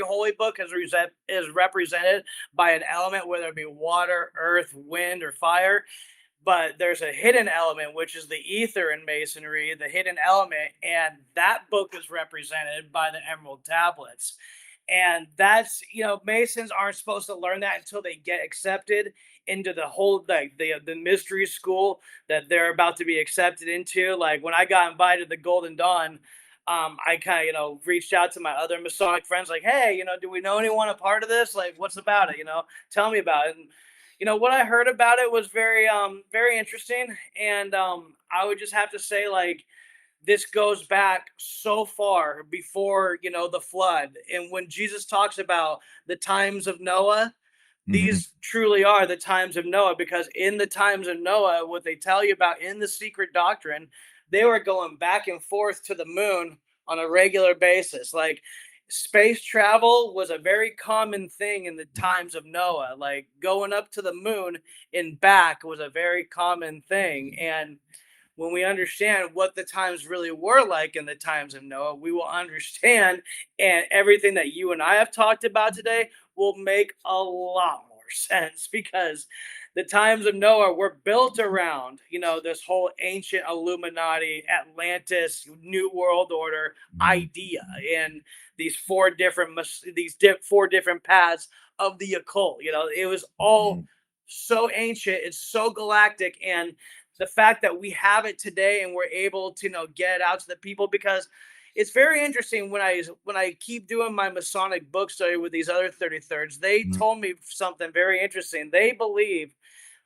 holy book is represented by an element, whether it be water, earth, wind, or fire. But there's a hidden element, which is the ether in Masonry, the hidden element, and that book is represented by the Emerald Tablets. And that's, you know, Masons aren't supposed to learn that until they get accepted into the whole, like the mystery school that they're about to be accepted into. Like when I got invited to the Golden Dawn, I kind of, you know, reached out to my other Masonic friends, like, hey, you know, do we know anyone a part of this? Like, what's about it? You know, tell me about it. And you know, what I heard about it was very interesting. And I would just have to say, like, this goes back so far before, you know, the flood. And when Jesus talks about the times of Noah, these truly are the times of Noah, because in the times of Noah, what they tell you about in the secret doctrine, they were going back and forth to the moon on a regular basis. Like, space travel was a very common thing in the times of Noah. Like, going up to the moon and back was a very common thing. And when we understand what the times really were like in the times of Noah, we will understand, and everything that you and I have talked about today will make a lot more sense, because the times of Noah were built around, you know, this whole ancient Illuminati, Atlantis, New World Order idea, and these four different paths of the occult. You know, it was all so ancient, it's so galactic, and the fact that we have it today and we're able to, you know, get it out to the people, because it's very interesting when I keep doing my Masonic book study with these other 33rds, they told me something very interesting. They believe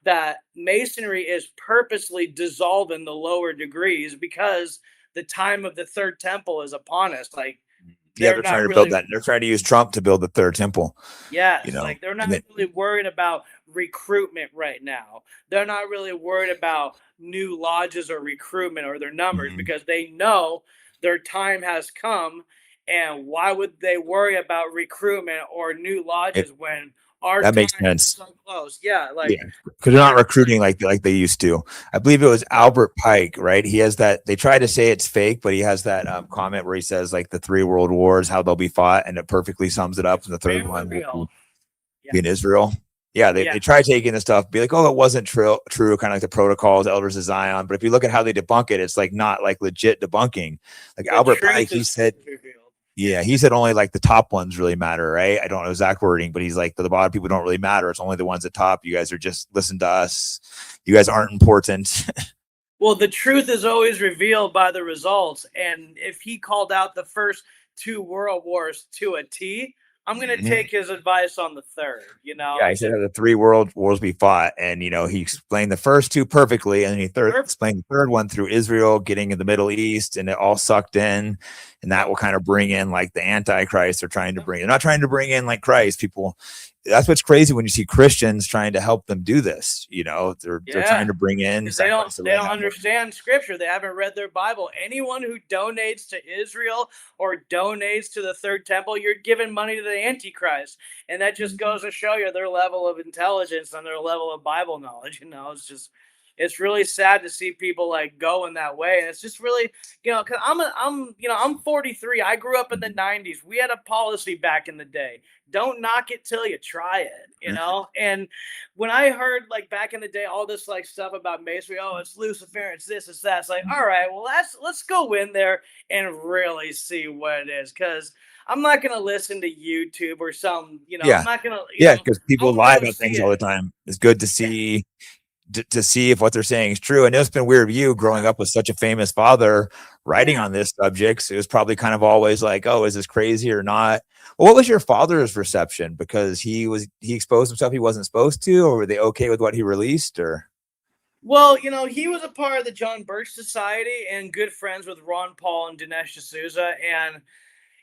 that Masonry is purposely dissolving the lower degrees because the time of the third temple is upon us. Like, they're trying to build that. They're trying to use Trump to build the third temple. Yes, you know, like they're not really worried about recruitment right now. They're not really worried about new lodges or recruitment or their numbers, because they know their time has come. And why would they worry about recruitment or new lodges when our that time makes sense. is so close? Yeah, like because they're not recruiting like they used to. I believe it was Albert Pike, right? He has that. They try to say it's fake, but he has that comment where he says like the 3 world wars, how they'll be fought, and it perfectly sums it up. And the third one will be in Israel. Yeah, they try taking the stuff, be like, oh, it wasn't true, kind of like the protocols, Elders of Zion. But if you look at how they debunk it, it's like not like legit debunking. Like Albert Pike, he said, he said only like the top ones really matter, right? I don't know exact wording, but he's like, the bottom people don't really matter. It's only the ones at top. You guys are just listen to us. You guys aren't important. Well, the truth is always revealed by the results. And if he called out the first 2 world wars to a T, I'm gonna take his advice on the third. Yeah, he said the 3 world wars be fought, and he explained the first 2 perfectly, and then he explained the third one through Israel getting in the Middle East, and it all sucked in, and that will kind of bring in like the Antichrist. They're not trying to bring in like Christ. People, that's what's crazy when you see Christians trying to help them do this. They're trying to bring in. They don't understand scripture. They haven't read their Bible. Anyone who donates to Israel or donates to the third temple, you're giving money to the Antichrist. And that just goes to show you their level of intelligence and their level of Bible knowledge. It's really sad to see people like go in that way. And it's just really, cause I'm 43. I grew up in the 90s. We had a policy back in the day. Don't knock it till you try it, And when I heard like back in the day, all this like stuff about masonry, oh, it's Lucifer, it's this, it's that. It's like, all right, well, let's go in there and really see what it is. Cause I'm not going to listen to YouTube or something, I'm not going to, because people lie about things all the time. It's good to see, to see if what they're saying is true. And it's been weird of you growing up with such a famous father writing on this subject. So it was probably kind of always like, oh, is this crazy or not? Well, what was your father's reception? Because he exposed himself he wasn't supposed to, or were they okay with what he released? Or well, he was a part of the John Birch Society and good friends with Ron Paul and Dinesh D'Souza, and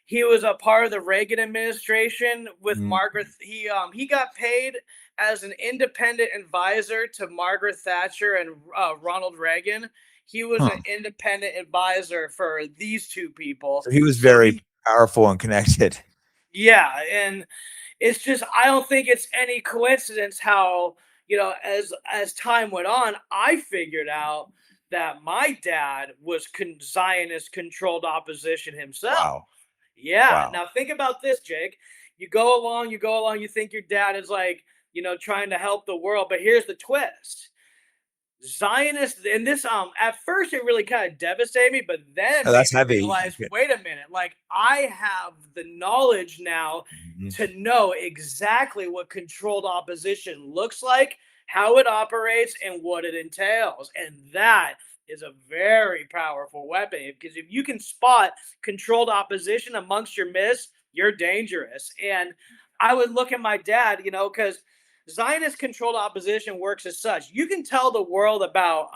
he was a part of the Reagan administration with Margaret. He got paid as an independent advisor to Margaret Thatcher and Ronald Reagan. He was an independent advisor for these 2 people. So he was very powerful and connected. Yeah, and it's just, I don't think it's any coincidence how, as time went on, I figured out that my dad was Zionist controlled opposition himself. Wow. Yeah. Wow. Now think about this, Jake. You go along, you think your dad is like, trying to help the world, but here's the twist. Zionists, and this at first it really kind of devastated me, but then that's heavy. Realized, wait a minute, like I have the knowledge now to know exactly what controlled opposition looks like, how it operates, and what it entails. And that is a very powerful weapon, because if you can spot controlled opposition amongst your midst, you're dangerous. And I would look at my dad, because Zionist controlled opposition works as such. You can tell the world about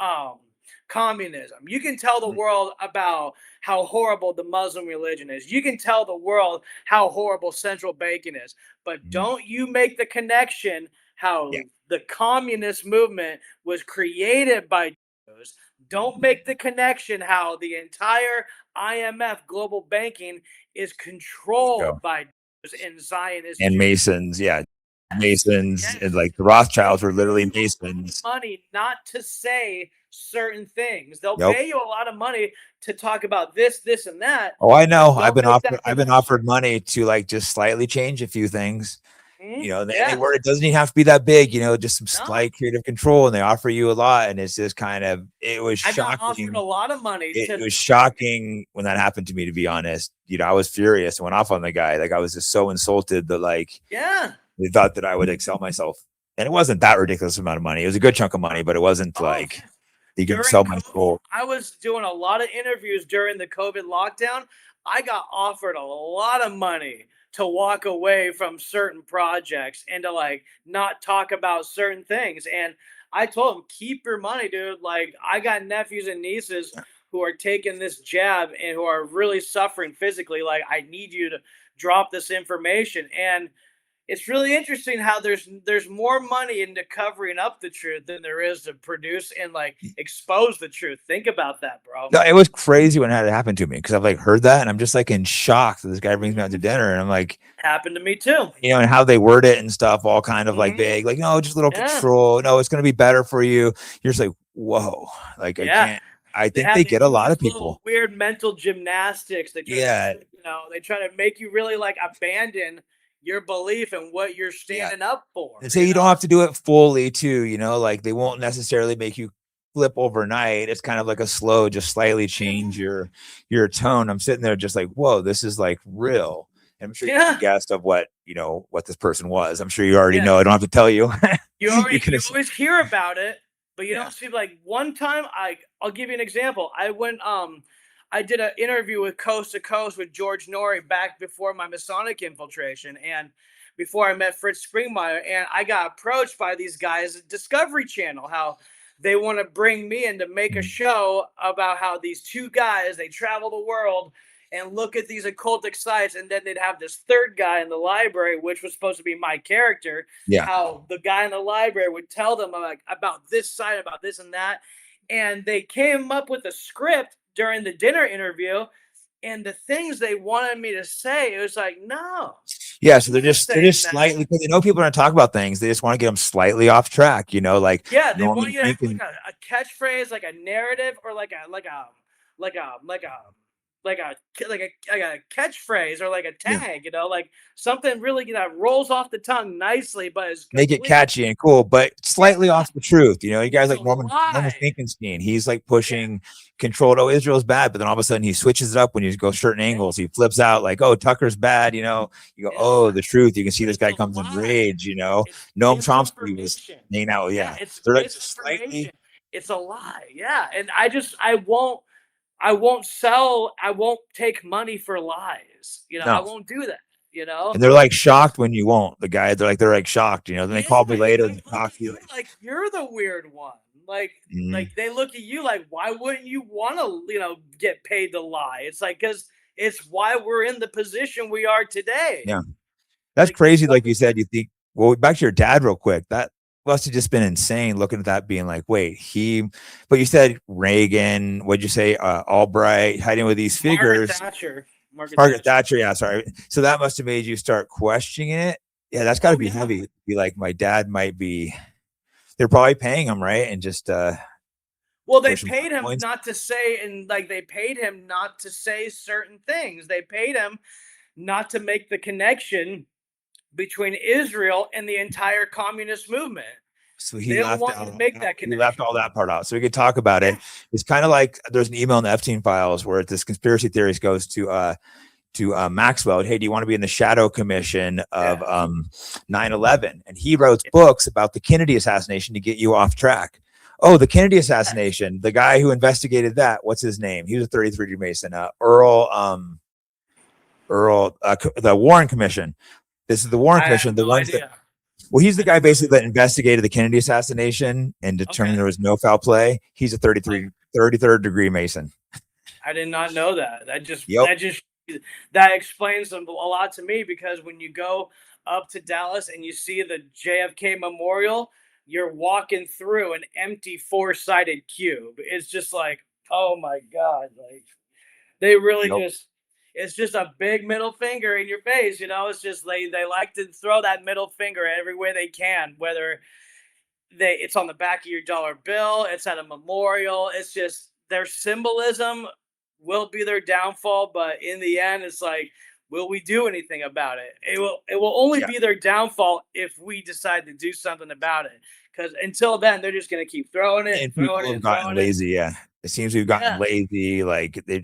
communism. You can tell the world about how horrible the Muslim religion is. You can tell the world how horrible central banking is. But don't you make the connection how the communist movement was created by Jews. Don't make the connection how the entire IMF global banking is controlled by Jews and Zionists and Masons. Yeah. Masons, and like the Rothschilds were literally Masons. Money not to say certain things. They'll pay you a lot of money to talk about this, and that. Oh, I know. I've been offered money to like just slightly change a few things. It doesn't even have to be that big. Just some slight creative control, and they offer you a lot. And it's just it was shocking. I got offered a lot of money. It was shocking when that happened to me. To be honest, I was furious and went off on the guy. Like I was just so insulted that they thought that I would excel myself. And it wasn't that ridiculous amount of money. It was a good chunk of money, but it wasn't like you can sell my soul. I was doing a lot of interviews during the COVID lockdown. I got offered a lot of money to walk away from certain projects and to not talk about certain things. And I told them, keep your money, dude. Like I got nephews and nieces who are taking this jab and who are really suffering physically. Like I need you to drop this information. And it's really interesting how there's more money into covering up the truth than there is to produce and expose the truth. Think about that, bro. No, it was crazy when it had happened to me, because I've heard that and I'm just in shock that this guy brings me out to dinner, and I'm like, happened to me too. And how they word it and stuff, all kind of vague, no, just a little control. No, it's going to be better for you. You're just like, whoa, I can't. I think they get a lot of people. Weird mental gymnastics. They try to make you really abandon your belief and what you're standing up for. And say you don't have to do it fully too, they won't necessarily make you flip overnight. It's kind of like a slow, just slightly change your tone. I'm sitting there just whoa, this is real. And I'm sure you guessed of what this person was. I'm sure you already know. I don't have to tell you. You always hear about it, but you don't see one time. I'll give you an example. I did an interview with Coast to Coast with George Norrie back before my Masonic infiltration and before I met Fritz Springmeier. And I got approached by these guys at Discovery Channel, how they want to bring me in to make a Mm. show about how these two guys, they travel the world and look at these occultic sites. And then they'd have this third guy in the library, which was supposed to be my character, Yeah. how the guy in the library would tell them like about this site, about this and that. And they came up with a script during the dinner interview, and the things they wanted me to say, it was like, no. Yeah, so they're I'm not just saying that. slightly, because they know people are going to talk about things. They just want to get them slightly off track, like Yeah, they want Norman you to have thinking. like a catchphrase, like a narrative, or like a like a like a catchphrase or like a Yeah, tag, like something really that rolls off the tongue nicely, but is make it completely, catchy and cool, but slightly yeah, off the truth. You guys it's a like Norman lie. Finkelstein. He's like Yeah, pushing controlled. Oh, Israel's bad, but then all of a sudden he switches it up when you go certain yeah, angles. He flips out like, oh, Tucker's bad. You go, oh, yeah. the truth. You can see But this it's guy a comes in lie. rage. It's Noam Chomsky was misinformation. hanging out. Yeah, Yeah, it's they're like just misinformation. slightly. It's a lie. Yeah, and I won't take money for lies. I No, won't do that, and they're like shocked when you won't. They're like shocked. Then they Yeah, call me and later they and look talk at to you. you like you're the weird one. Mhm. Like they look at you like, why wouldn't you want to, get paid to lie? It's like, because it's why we're in the position we are today. Yeah. That's Like this crazy. Like you doesn't said, you think, well, back to your dad real quick. That must have just been insane looking at that, being like, wait, but you said Reagan, what'd you say? Albright, hiding with these Margaret figures. Thatcher. Margaret Margaret Thatcher. Thatcher. Yeah. Sorry. So that must have made you start questioning it. Yeah. That's got to Oh be yeah. heavy. Be like, my dad might be, they're probably paying him, right? And just, Well, they pushing paid him points. not to say, and like they paid him not to say certain things. They paid him not to make the connection between Israel and the entire communist movement. So They don't want you to make that he left connection. all that part out. So we could talk about it. Yeah. It's kind of like there's an email in the Epstein files where this conspiracy theorist goes to Maxwell. Hey, do you want to be in the shadow commission of Yeah. 9/11? And he wrote books about the Kennedy assassination to get you off track. Oh, the Kennedy assassination, the guy who investigated that, what's his name? He was a 33 Mason, the Warren Commission. This is the Warren I Commission, have the no ones that, idea. well, he's the I guy didn't know basically that investigated the Kennedy assassination and determined Okay. there was no foul play. He's a Oh, 33rd degree Mason. I did not know that. Yep. That explains a lot to me, because when you go up to Dallas and you see the JFK Memorial, you're walking through an empty four-sided cube. It's just like, oh my God, like they really Yep. just it's just a big middle finger in your face, It's just they like to throw that middle finger every way they can, whether it's on the back of your dollar bill, it's at a memorial. It's just their symbolism will be their downfall, but in the end, it's like, will we do anything about it? It will only Yeah. be their downfall if we decide to do something about it. Because until then, they're just gonna keep throwing it and And throwing people it have and gotten throwing it. lazy. Yeah. It seems we've gotten Yeah, lazy.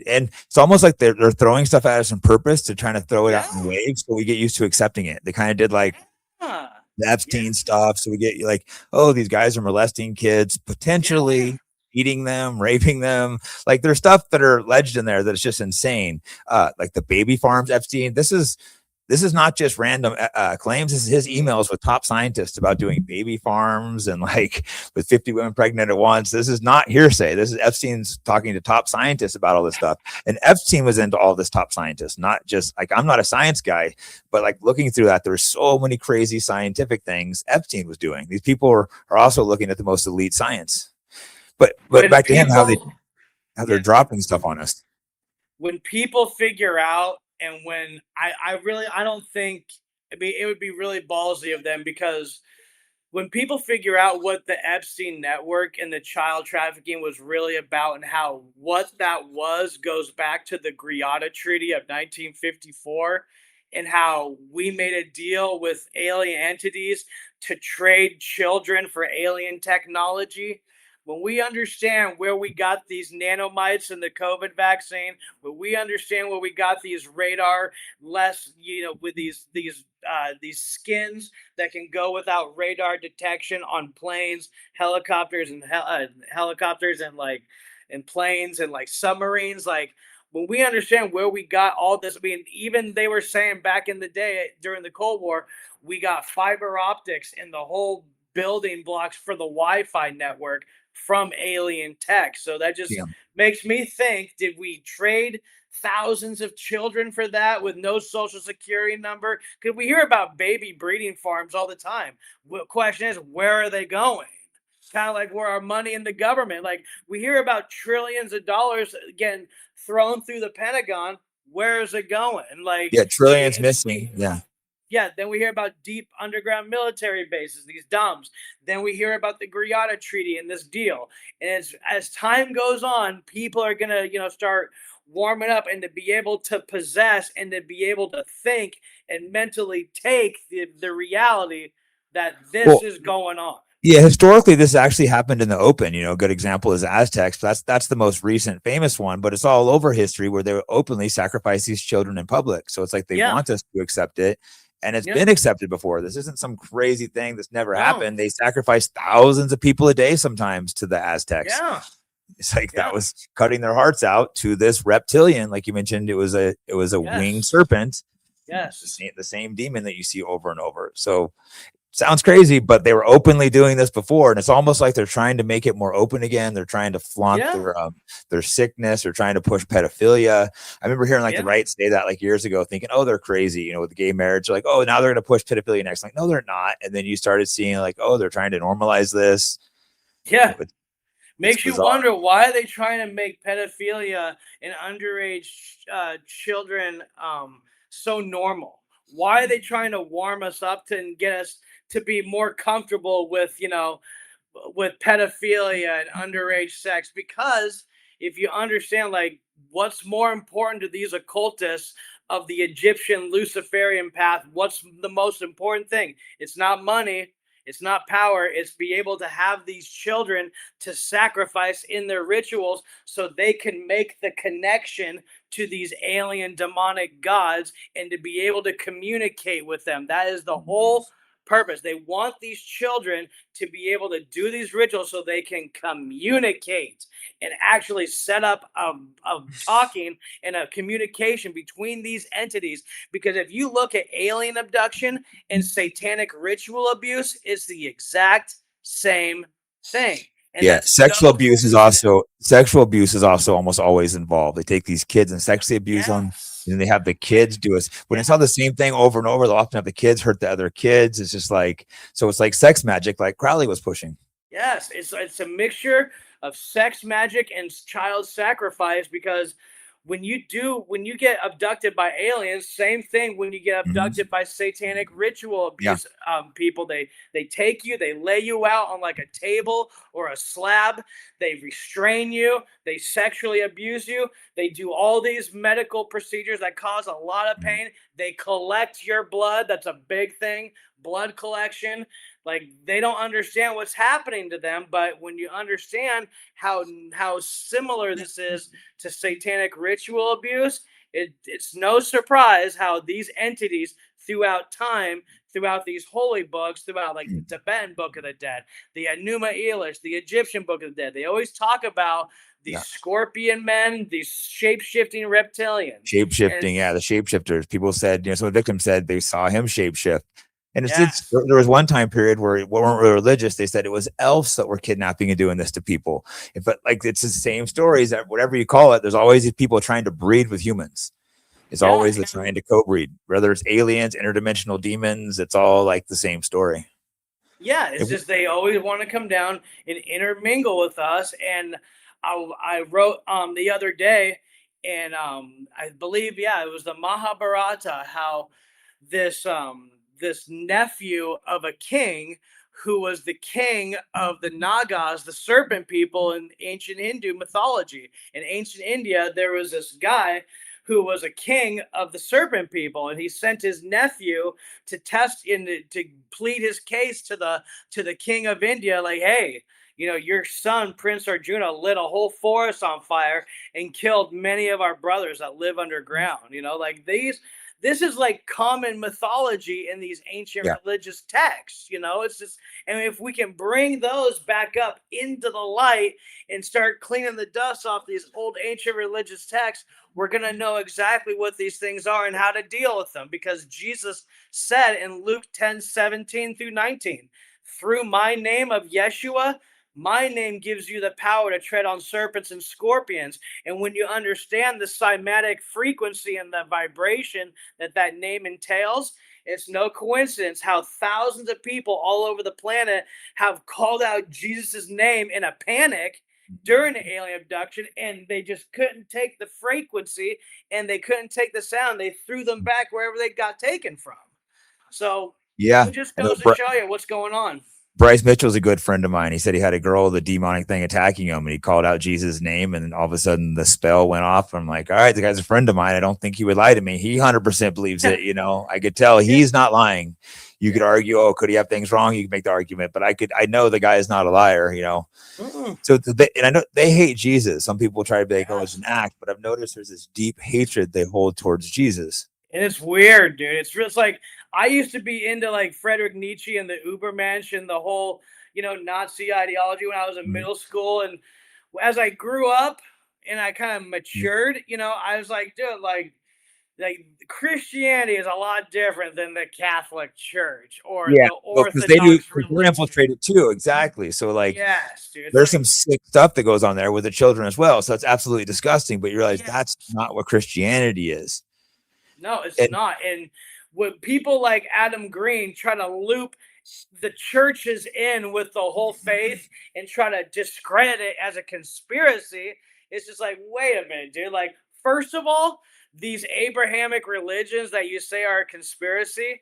And it's almost like they're throwing stuff at us on purpose to trying to throw it out in yeah, waves so we get used to accepting it. They kind of did like yeah, the yeah, Epstein stuff. So we get like, oh, these guys are molesting kids, yeah. potentially eating them, raping them. Like there's stuff that are alleged in there that is just insane. Like the baby farms, Epstein. This is not just random claims. This is his emails with top scientists about doing baby farms and like with 50 women pregnant at once. This is not hearsay. This is Epstein's talking to top scientists about all this stuff. And Epstein was into all this top scientists, not just like, I'm not a science guy, but like looking through that, there's so many crazy scientific things Epstein was doing. These people are also looking at the most elite science. But When back to him, people, how they're yeah, dropping stuff on us. when people figure out, and when I don't think, I mean, it would be really ballsy of them, because when people figure out what the Epstein network and the child trafficking was really about, and how what that was goes back to the Greada Treaty of 1954, and how we made a deal with alien entities to trade children for alien technology. When we understand where we got these nanomites in the COVID vaccine, when we understand where we got these radar less, with these skins that can go without radar detection on planes, helicopters, and helicopters, and like and planes and like submarines. Like when we understand where we got all this, I mean, even they were saying back in the day during the Cold War, we got fiber optics in the whole building blocks for the Wi-Fi network from alien tech. So that just Yeah. makes me think, did we trade thousands of children for that with no social security number? Because we hear about baby breeding farms all the time. The question is, where are they going? Kind of like where our money in the government. Like we hear about trillions of dollars again thrown through the Pentagon. Where is it going? Like Yeah. Trillions missing. Yeah. yeah, then we hear about deep underground military bases, these DUMBs. Then we hear about the Greada Treaty and this deal. And as time goes on, people are gonna, start warming up and to be able to possess and to be able to think and mentally take the reality that this Well, is going on. yeah, historically, this actually happened in the open. A good example is Aztecs. That's the most recent famous one, but it's all over history where they openly sacrifice these children in public. So it's like they Yeah, want us to accept it, and it's yeah, been accepted before. This isn't some crazy thing that's never no, happened. They sacrifice thousands of people a day sometimes to the Aztecs. yeah, It's like that yeah, was cutting their hearts out to this reptilian, like you mentioned. It was a winged yes, serpent, yes, the same demon that you see over and over. So sounds crazy, but they were openly doing this before, and it's almost like they're trying to make it more open again. They're trying to flaunt yeah, their sickness. They're trying to push pedophilia. I remember hearing like the yeah. right say that like years ago, thinking, "Oh, they're crazy," with the gay marriage. They're like, "Oh, now they're going to push pedophilia next." Like, no, they're not. And then you started seeing like, "Oh, they're trying to normalize this." Yeah. It's Makes you bizarre. wonder, why are they trying to make pedophilia and underage children so normal? Why are they trying to warm us up to and get us to be more comfortable with, with pedophilia and underage sex? Because if you understand, like, what's more important to these occultists of the Egyptian Luciferian path, what's the most important thing? It's not money, it's not power, it's be able to have these children to sacrifice in their rituals so they can make the connection to these alien demonic gods and to be able to communicate with them. That is the whole purpose. They want these children to be able to do these rituals so they can communicate and actually set up a talking and a communication between these entities. Because if you look at alien abduction and satanic ritual abuse, it's the exact same thing. And Yeah, that's so sexual abuse is also almost always involved. They take these kids and sexually abuse them, and yes. then they have the And kids do it. When it's yeah. all the same thing over and over, they'll often have the kids hurt the other kids. It's just like so. It's like sex magic, like Crowley was pushing. Yes, it's a mixture of sex magic and child sacrifice, because when you get abducted by aliens, same thing when you get Mhm. abducted by satanic ritual Yeah. abuse people. They take you, they lay you out on like a table or a slab, they restrain you, they sexually abuse you, they do all these medical procedures that cause a lot of Mhm. pain, they collect your blood. That's a big thing, blood collection. Like they don't understand what's happening to them, but when you understand how similar this is to satanic ritual abuse, it's no surprise how these entities throughout time, throughout these holy books, throughout like the Tibetan Book of the Dead, the Enuma Elish, the Egyptian Book of the Dead, they always talk about these Yeah. scorpion men, these shape shifting reptilians. Shape And shifting. Yeah, the shapeshifters. People said, some of the victims said they saw him shapeshift. And yes, there was one time period where it weren't really religious. They said it was elves that were kidnapping and doing this to people. But like it's the same stories that whatever you call it, there's always these people trying to breed with humans. It's yeah, always the trying to co-breed, whether it's aliens, interdimensional demons. It's all like the same story. yeah, it's It, just they always want to come down and intermingle with us. And I wrote the other day, and I believe, yeah, it was the Mahabharata, how this this nephew of a king who was the king of the Nagas, the serpent people in ancient Hindu mythology. In ancient India, there was this guy who was a king of the serpent people, and he sent his nephew to test in to plead his case to the king of India, like, hey, your son Prince Arjuna lit a whole forest on fire and killed many of our brothers that live underground. Like this is like common mythology in these ancient Yeah. religious texts. It's just, and if we can bring those back up into the light and start cleaning the dust off these old ancient religious texts, we're going to know exactly what these things are and how to deal with them, because Jesus said in Luke 10:17-19, through my name of Yeshua, my name gives you the power to tread on serpents and scorpions. And when you understand the cymatic frequency and the vibration that name entails, it's no coincidence how thousands of people all over the planet have called out Jesus's name in a panic during the alien abduction, and they just couldn't take the frequency and they couldn't take the sound. They threw them back wherever they got taken from. So Yeah. it just I know goes to show you what's going on. Bryce Mitchell's a good friend of mine. He said he had a girl with a demonic thing attacking him, and he called out Jesus' name, and all of a sudden the spell went off. I'm like, all right, the guy's a friend of mine. I don't think he would lie to me. He 100% believes it. I could tell he's not lying. You could argue, oh, could he have things wrong? You could make the argument, but I know the guy is not a liar, So, and I know they hate Jesus. Some people try to be like, oh, it's an act, but I've noticed there's this deep hatred they hold towards Jesus. And it's weird, dude. It's just like, I used to be into like Friedrich Nietzsche and the Ubermensch and the whole, Nazi ideology when I was in middle school. And as I grew up and I kind of matured, I was like, dude, like Christianity is a lot different than the Catholic Church or the because they do, Orthodox they're religion. infiltrated too. Exactly. So like, yes, dude, there's some sick stuff that goes on there with the children as well. So it's absolutely disgusting, but you realize that's not what Christianity is. No, it's not. And when people like Adam Green try to loop the churches in with the whole faith and try to discredit it as a conspiracy, it's just like, wait a minute, dude. Like, first of all, these Abrahamic religions that you say are a conspiracy,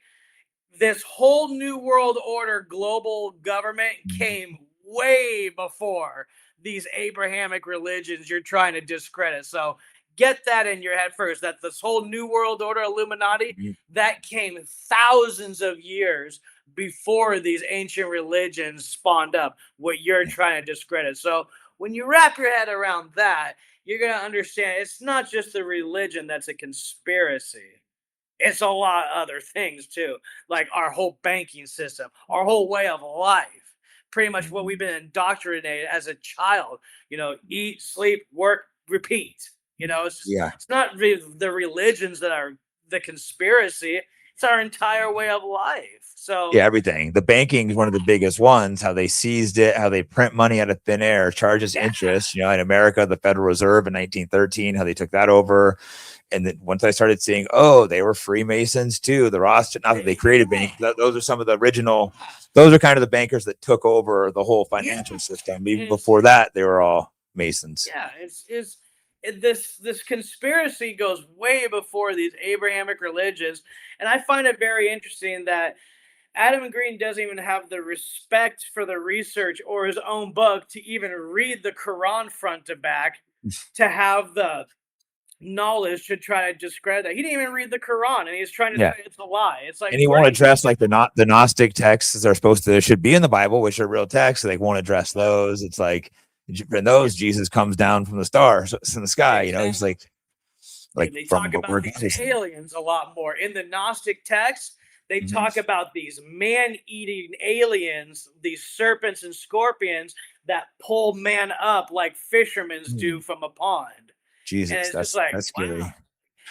this whole New World Order global government came way before these Abrahamic religions you're trying to discredit. So get that in your head first, that this whole New World Order Illuminati, that came thousands of years before these ancient religions spawned up, what you're trying to discredit. So when you wrap your head around that, you're going to understand it's not just the religion that's a conspiracy. It's a lot of other things too, like our whole banking system, our whole way of life, pretty much what we've been indoctrinated as a child, eat, sleep, work, repeat. It's not the religions that are the conspiracy. It's our entire way of life. So everything. The banking is one of the biggest ones, how they seized it, how they print money out of thin air, charges interest, in America, the Federal Reserve in 1913, how they took that over. And then once I started seeing, oh, they were Freemasons too, the Rothschilds, not that they created banks, those are some of the original, those are kind of the bankers that took over the whole financial system. Even before that, they were all Masons. Yeah, this conspiracy goes way before these Abrahamic religions. And I find it very interesting that Adam Green doesn't even have the respect for the research or his own book to even read the Quran front to back, to have the knowledge to try to discredit that. He didn't even read the Quran, and he's trying to say it's a lie. It's like, and he won't address like the Gnostic texts that are supposed to should be in the Bible, which are real texts. So they won't address those. It's like, in those, Jesus comes down from the stars, it's in the sky. He's like they talk about these aliens a lot more in the Gnostic texts. They talk about these man-eating aliens, these serpents and scorpions that pull man up like fishermen do from a pond. Jesus, that's scary. Wow.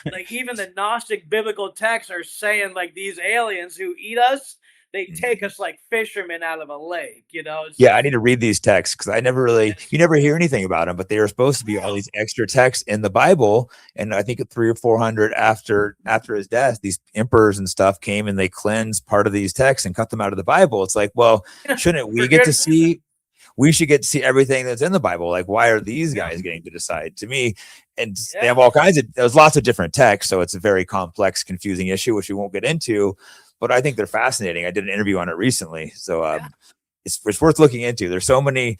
Like, even the Gnostic biblical texts are saying like these aliens who eat us, they take us like fishermen out of a lake. I need to read these texts because I never really, you never hear anything about them, but they are supposed to be all these extra texts in the Bible. And I think 300 or 400 after his death, these emperors and stuff came and they cleansed part of these texts and cut them out of the Bible. It's like, well, shouldn't we get to see? We should get to see everything that's in the Bible. Like, why are these guys getting to decide? To me, and they have all kinds of, there's lots of different texts. So it's a very complex, confusing issue, which we won't get into, but I think they're fascinating. I did an interview on it recently. So it's worth looking into. There's so many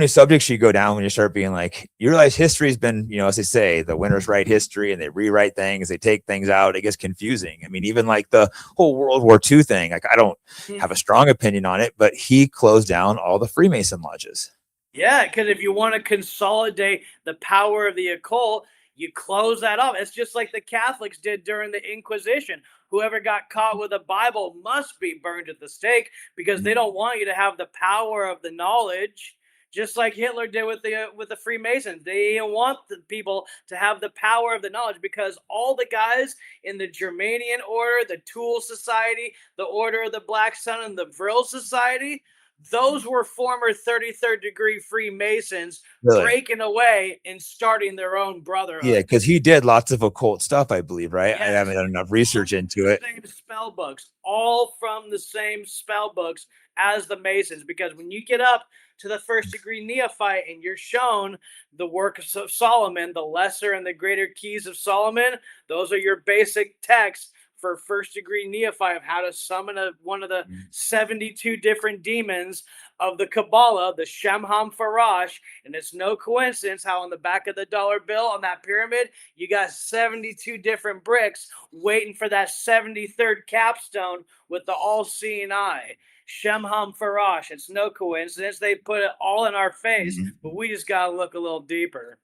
subjects you go down when you start being like, you realize history's been, as they say, the winners write history and they rewrite things, they take things out. It gets confusing. I mean, even like the whole World War II thing, like I don't have a strong opinion on it, but he closed down all the Freemason lodges. Yeah, because if you want to consolidate the power of the occult, You close that off. It's just like the Catholics did during the Inquisition. Whoever got caught with a Bible must be burned at the stake because they don't want you to have the power of the knowledge, just like Hitler did with the Freemasons. They didn't want the people to have the power of the knowledge because all the guys in the Germanian Order, the Tool Society, the Order of the Black Sun, and the Vril Society, those were former 33rd degree Freemasons Really? breaking away and starting their own Yeah, brotherhood. because he did lots of occult stuff, I believe, right? I Yes, haven't done enough all research from into the it. same spell books, all from the same spell books as the Masons. Because when you get up to the first degree neophyte and you're shown the works of Solomon, the lesser and the greater keys of Solomon, those are your basic texts for first degree neophyte of how to summon one of the 72 different demons of the Kabbalah, the Shemham Farash. And it's no coincidence how on the back of the dollar bill on that pyramid, you got 72 different bricks waiting for that 73rd capstone with the all-seeing eye. Shemham Farash. It's no coincidence. They put it all in our face, but we just got to look a little deeper.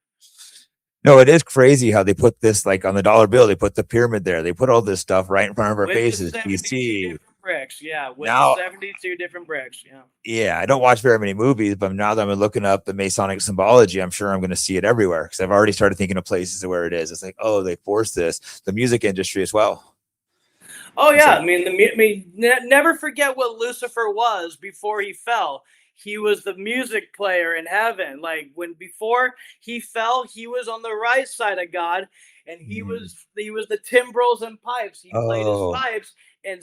No, it is crazy how they put this like on the dollar bill. They put the pyramid there. They put all this stuff right in front of our With the faces. You 72 see different bricks. Yeah, with now, the 72 different bricks. Yeah. yeah, I don't watch very many movies, but now that I'm looking up the Masonic symbology, I'm sure I'm going to see it everywhere because I've already started thinking of places where it is. It's like, oh, they forced this. The music industry as well. Oh It's yeah, like, I mean, never forget what Lucifer was before he fell. He was the music player in heaven. Like when before he fell, he was on the right side of God, and he was the timbrels and pipes. He played his oh, pipes, and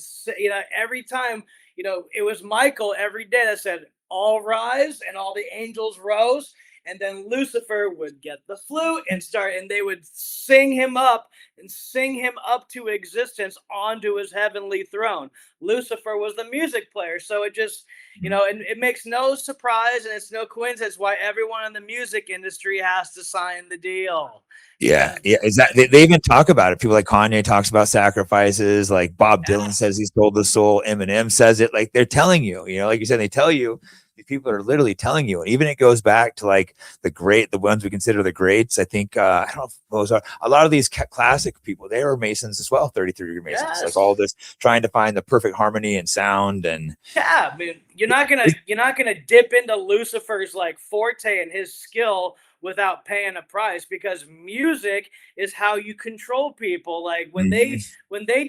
every time it was Michael every day that said, "All rise," and all the angels rose. And then Lucifer would get the flute and start, and they would sing him up and sing him up to existence onto his heavenly throne. Lucifer was the music player. So it just, and it makes no surprise and it's no coincidence why everyone in the music industry has to sign the deal. yeah, Because yeah, exactly. They even talk about it. People like Kanye talks about sacrifices. Like Bob Dylan says he stole the soul. Eminem says it. Like they're telling you, like you said, they tell you. These people are literally telling you, and even it goes back to like the ones we consider the greats. I think I don't know if those are a lot of these classic people. They were Masons as well, 33 degree Masons. Like all yes. this trying to find the perfect harmony and sound, and Yeah, I mean, you're not gonna dip into Lucifer's like forte and his skill without paying a price because music is how you control people. Like when they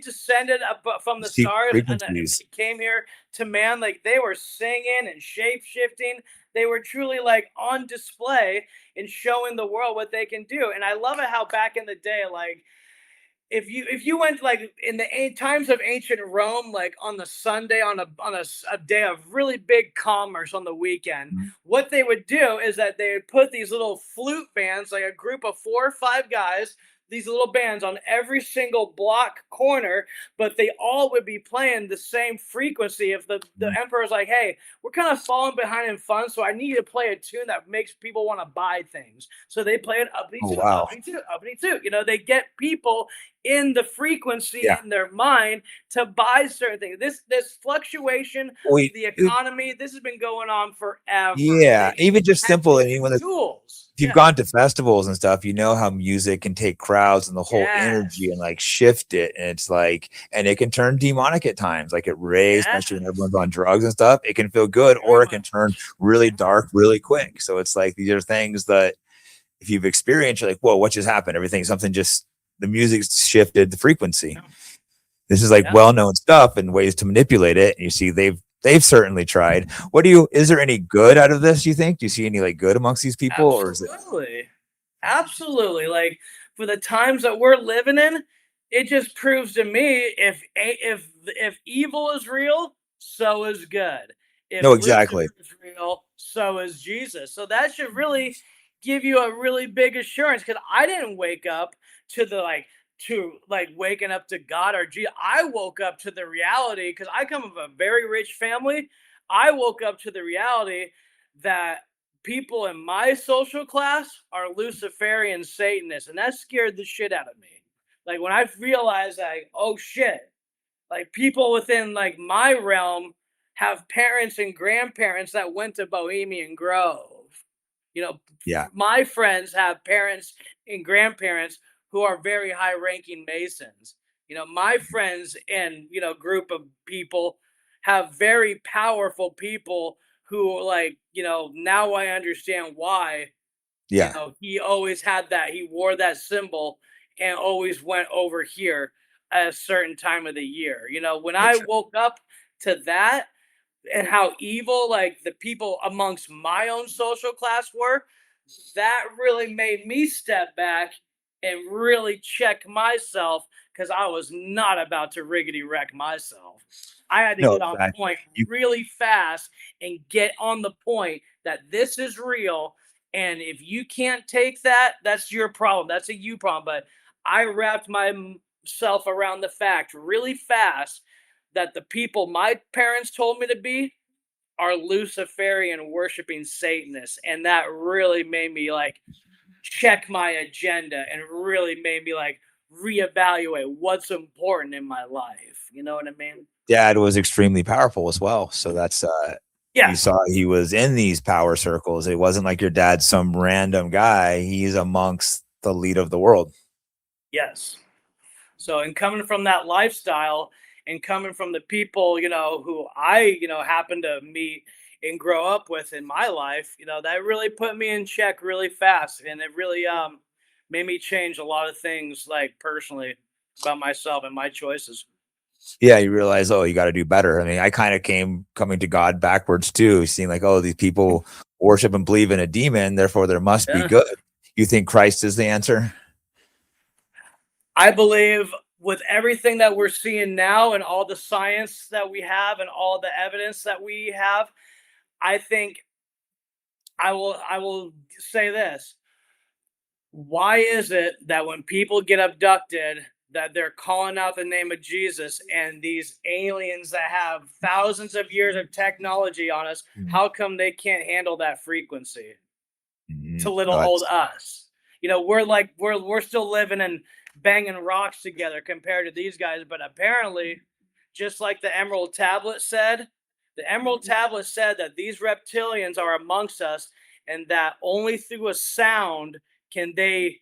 descended up from the steep stars and frequencies. they came here to man, like they were singing and shape shifting. They were truly like on display and showing the world what they can do. And I love it how back in the day, like if you went like in the times of ancient Rome, like on the Sunday on a day of really big commerce on the weekend, what they would do is that they would put these little flute bands, like a group of 4 or 5 guys, these little bands on every single block corner, but they all would be playing the same frequency. If the emperor's like, hey, we're kind of falling behind in fun, so I need you to play a tune that makes people want to buy things. So they play an uppity Oh two, wow, uppity two, uppity two. They get people in the frequency yeah. in their mind to buy certain things. This fluctuation of Wait, the economy, this has been going on forever. yeah. They Even just have simple. I mean, different tools. if you've Yeah. gone to festivals and stuff, you know how music can take crowds and the whole energy and Yes. like shift it. And it's like, and it can turn demonic at times. Like it rays, especially when Yes. everyone's on drugs and stuff. It can feel good, Very or it can much. turn really Yeah. dark really quick. So it's like these are things that if you've experienced, you're like, whoa, what just happened? Something just the music shifted the frequency. Yeah. This is like Yeah. well-known stuff and ways to manipulate it. And you see, they've certainly tried. Is there any good out of this? You think? Do you see any like good amongst these people, or is it? Absolutely. Absolutely. Like for the times that we're living in, it just proves to me if evil is real, so is good. If No, Lucifer exactly. is real, so is Jesus. So that should really give you a really big assurance because I didn't wake up to the like waking up to God or Jesus. I woke up to the reality because I come from a very rich family. I woke up to the reality that people in my social class are Luciferian Satanists, and that scared the shit out of me. Like when I realized, like, oh shit, like people within like my realm have parents and grandparents that went to Bohemian Grove. You know, Yeah. my friends have parents and grandparents who are very high ranking Masons. You know, my friends and, group of people have very powerful people who, like, now I understand why, Yeah. he always had that. He wore that symbol and always went over here at a certain time of the year. When I Makes sense. woke up to that, and how evil like the people amongst my own social class were, that really made me step back and really check myself because I was not about to riggedy wreck myself. I had to No, get on exactly. point You really fast and get on the point that this is real. And if you can't take that, that's your problem. That's a you problem. But I wrapped myself around the fact really fast that the people my parents told me to be are Luciferian worshiping Satanists. And that really made me like check my agenda and really made me like reevaluate what's important in my life. You know what I mean? dad was extremely powerful as well. So that's you Yeah. saw he was in these power circles. It wasn't like your dad's some random guy. He's amongst the lead of the world. Yes. So, and coming from that lifestyle and coming from the people, who I, happen to meet and grow up with in my life, that really put me in check really fast. And it really made me change a lot of things like personally about myself and my choices. Yeah, you realize, oh, you got to do better. I mean, I kind of coming to God backwards too, seeing like, oh, these people worship and believe in a demon, therefore there must be Yeah. good. You think Christ is the answer? I believe with everything that we're seeing now and all the science that we have and all the evidence that we have, I think I will say this. Why is it that when people get abducted that they're calling out the name of Jesus and these aliens that have thousands of years of technology on us, Mhm. how come they can't handle that frequency to Mhm. little No, old that's us? We're still living and banging rocks together compared to these guys, but apparently, just like the Emerald Tablet said that these reptilians are amongst us and that only through a sound can they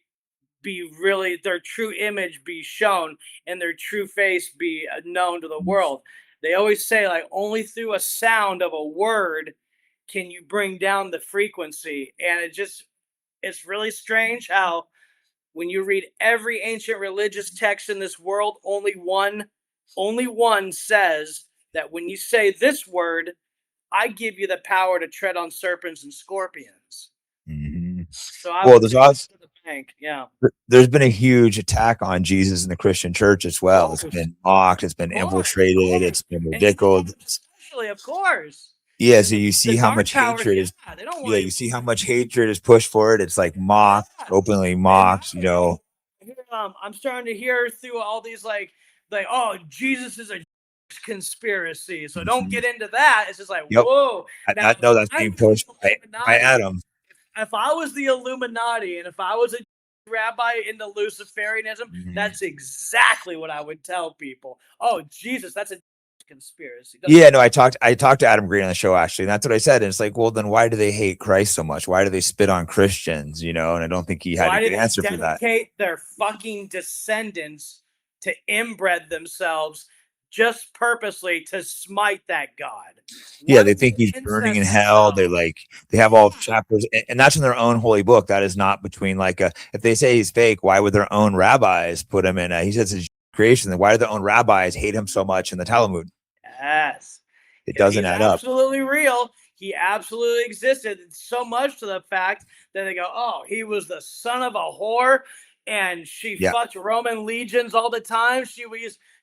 be really their true image be shown and their true face be known to the world. They always say like only through a sound of a word can you bring down the frequency, and it's really strange how when you read every ancient religious text in this world, only one says that when you say this word, I give you the power to tread on serpents and scorpions. Mhm. So I Well, would there's take that also to the bank. Yeah. there's been a huge attack on Jesus in the Christian church as well. It's Course. been mocked, it's been Of course, of infiltrated, course. it's been And even ridiculed. especially, of course. Yeah, And so you see the how dark much powers, hatred is yeah, they don't yeah, want you you. see how much hatred is pushed for it. It's like Yeah. mocked, openly And mocked, you nowadays, know. I'm starting to hear through all these like, oh, Jesus is a conspiracy. So don't Mhm. get into that. It's just like, Yep. whoa. Now, I if know that's I being was the pushed by Illuminati, Adam. if I was the Illuminati and if I was a rabbi into Luciferianism, Mhm. that's exactly what I would tell people. Oh, Jesus, that's a conspiracy. Doesn't Yeah, no, I talked to Adam Green on the show actually, and that's what I said. And it's like, well, then why do they hate Christ so much? Why do they spit on Christians? You know, and I don't think he had a Why good do they answer for that. dedicate their fucking descendants to inbred themselves just purposely to smite that god? Yeah, What they is think he's the burning in incest hell. about? They have Yeah, all chapters, and that's in their own holy book. That is not between like a. If they say he's fake, why would their own rabbis put him in? He says his creation. Then why do their own rabbis hate him so much in the Talmud? yes, It because doesn't he's add up. absolutely real. He absolutely existed. So much to the fact that they go, "Oh, he was the son of a whore, and she Yeah, fucked Roman legions all the time. She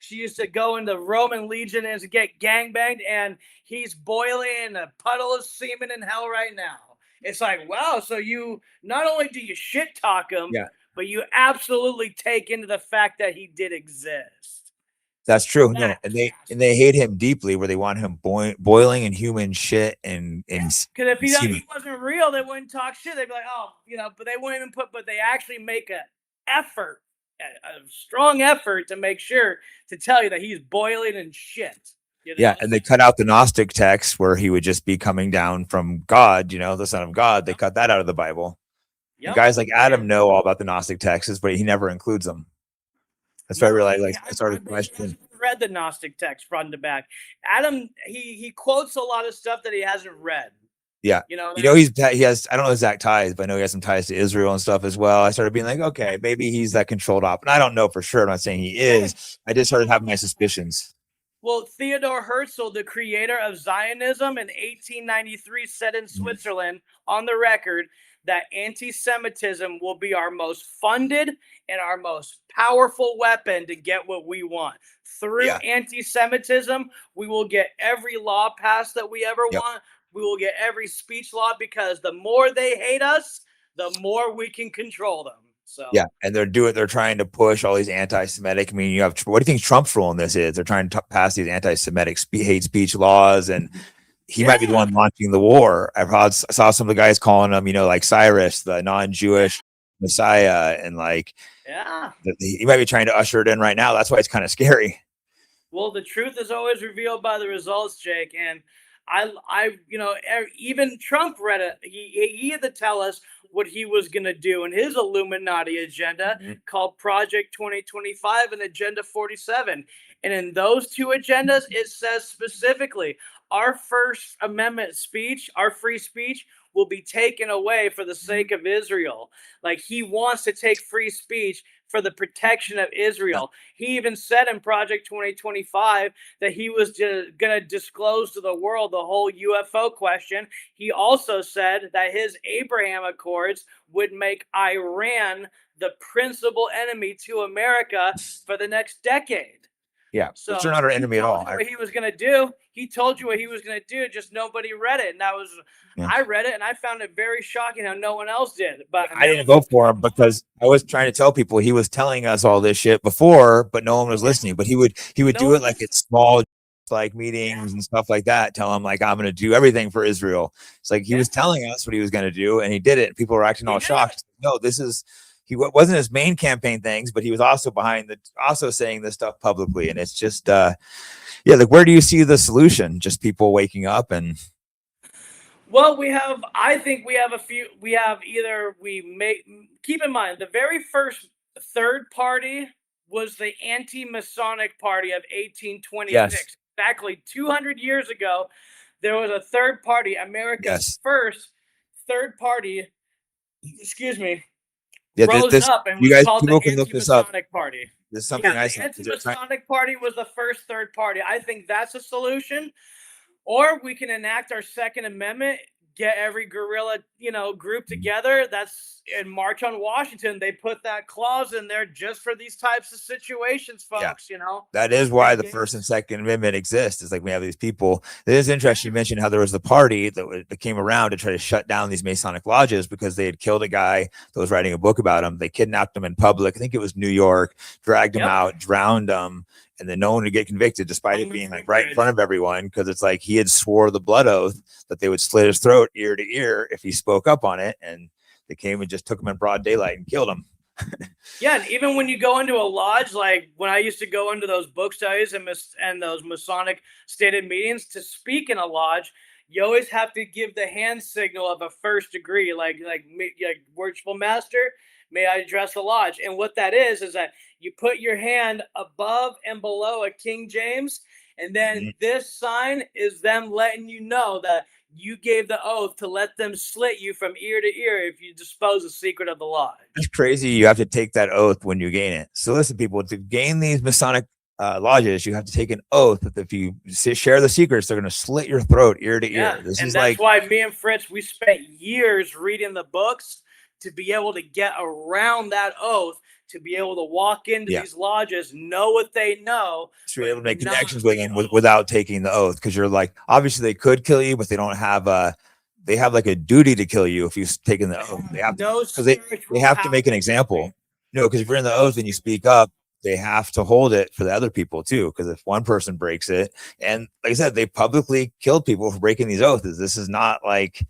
used to go into Roman legion and get gangbanged, and he's boiling in a puddle of semen in hell right now." It's like, wow. So you not only do you shit talk him, yeah, but you absolutely take into the fact that he did exist. that's true. No, That's and they hate him deeply, where they want him boiling in human shit and yeah, and because if semen. he wasn't real, they wouldn't talk shit. They'd be like, oh, but they wouldn't even but they actually make a effort, a strong effort to make sure to tell you that he's boiling in shit. Yeah, and they cut out the Gnostic text where he would just be coming down from God, the Son of God. They cut that out of the Bible. And guys like Adam know all about the Gnostic texts, but he never includes them. That's why I realized, I started questioning. Read the Gnostic text front to back. Adam, he quotes a lot of stuff that he hasn't read. Yeah, he has, I don't know exact ties, but I know he has some ties to Israel and stuff as well. I started being like, okay, maybe he's that controlled op, and I don't know for sure. I'm not saying he is. I just started having my suspicions. Well, Theodor Herzl, the creator of Zionism in 1893, said in Switzerland on the record that anti-Semitism will be our most funded and our most powerful weapon to get what we want. Through anti-Semitism, we will get every law passed that we ever want. We will get every speech law, because the more they hate us, the more we can control them. So yeah, and they're trying to push all these anti-Semitic. I mean, what do you think Trump's role in this is? They're trying to pass these anti-Semitic hate speech laws, and he might be the one launching the war. I saw some of the guys calling him, like Cyrus, the non-Jewish Messiah, and he might be trying to usher it in right now. That's why it's kind of scary. Well, the truth is always revealed by the results, Jake, and even Trump read it. He had to tell us what he was going to do in his Illuminati agenda called Project 2025 and Agenda 47. And in those two agendas, it says specifically, our First Amendment speech, our free speech, will be taken away for the sake of Israel. Like, he wants to take free speech for the protection of Israel. He even said in Project 2025 that he was going to disclose to the world the whole UFO question. He also said that his Abraham Accords would make Iran the principal enemy to America for the next decade. Yeah, so they're not our enemy at all. What he was going to do. He told you what he was going to do, just nobody read it. And that was, I read it and I found it very shocking how no one else did. But I didn't vote for him because I was trying to tell people he was telling us all this shit before, but no one was listening. But he would do it like at small meetings and stuff like that. Tell him like, I'm going to do everything for Israel. It's like he was telling us what he was going to do, and he did it. People were acting all shocked. No, he wasn't his main campaign things, but he was also also saying this stuff publicly. And it's just, where do you see the solution? Just people waking up and. Well, I think we have keep in mind, the very first third party was the anti-Masonic party of 1826. Yes. Exactly 200 years ago, there was a third party, America's first third party, rose up and was called the anti-Masonic party. This is something I said. The anti-Masonic party was the first third party. I think that's a solution. Or we can enact our Second Amendment, get every guerrilla, group together. That's in March on Washington. They put that clause in there just for these types of situations, folks. That is why the First and Second Amendment exists. It's like we have these people. It is interesting. You mentioned how there was the party that came around to try to shut down these Masonic lodges because they had killed a guy that was writing a book about him. They kidnapped him in public. I think it was New York, dragged him out, drowned him. And then no one would get convicted despite it being like right in front of everyone, because it's like he had swore the blood oath that they would slit his throat ear to ear if he spoke up on it. And they came and just took him in broad daylight and killed him. And even when you go into a lodge, like when I used to go into those book studies and those Masonic stated meetings to speak in a lodge, you always have to give the hand signal of a first degree, like worshipful master, may I address the lodge. And what that is that you put your hand above and below a King James, and then this sign is them letting you know that you gave the oath to let them slit you from ear to ear if you disclose the secret of the lodge. It's crazy. You have to take that oath when you gain it. So listen, people, to gain these Masonic lodges, you have to take an oath that if you share the secrets, they're going to slit your throat ear to ear. That's why me and Fritz, we spent years reading the books to be able to get around that oath, to be able to walk into these lodges, know what they know, to be able to make connections with them without taking the oath. Because you're like, obviously they could kill you, but they don't have they have like a duty to kill you if you've taken the oath. They have because they have to make an example. Because if you're in the oath and you speak up, they have to hold it for the other people too. Because if one person breaks it, and like I said, they publicly killed people for breaking these oaths. This is not like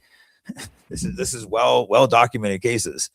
this is well documented cases.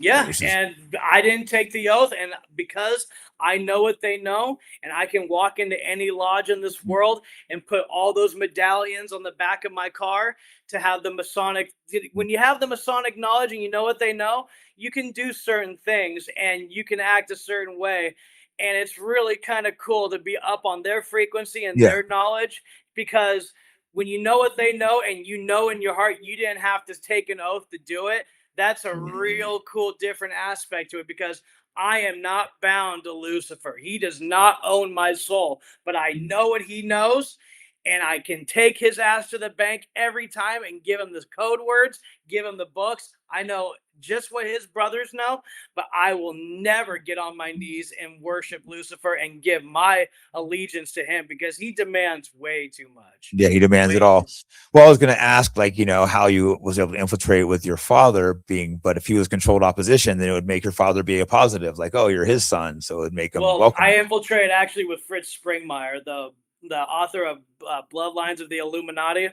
Yeah, and I didn't take the oath, and because I know what they know, and I can walk into any lodge in this world and put all those medallions on the back of my car to have the Masonic. When you have the Masonic knowledge and you know what they know, you can do certain things and you can act a certain way. And it's really kind of cool to be up on their frequency and Yeah. their knowledge, because when you know what they know and you know in your heart you didn't have to take an oath to do it, that's a real cool different aspect to it, because I am not bound to Lucifer. He does not own my soul, but I know what he knows, and I can take his ass to the bank every time and give him the code words, give him the books. I know just what his brothers know, but I will never get on my knees and worship Lucifer and give my allegiance to him, because he demands way too much. Yeah, he demands it all. Well, I was going to ask, like, how you was able to infiltrate with your father but if he was controlled opposition, then it would make your father be a positive, like, oh, you're his son, so it would make him Well, welcome. I infiltrated actually with Fritz Springmeier, the author of Bloodlines of the Illuminati.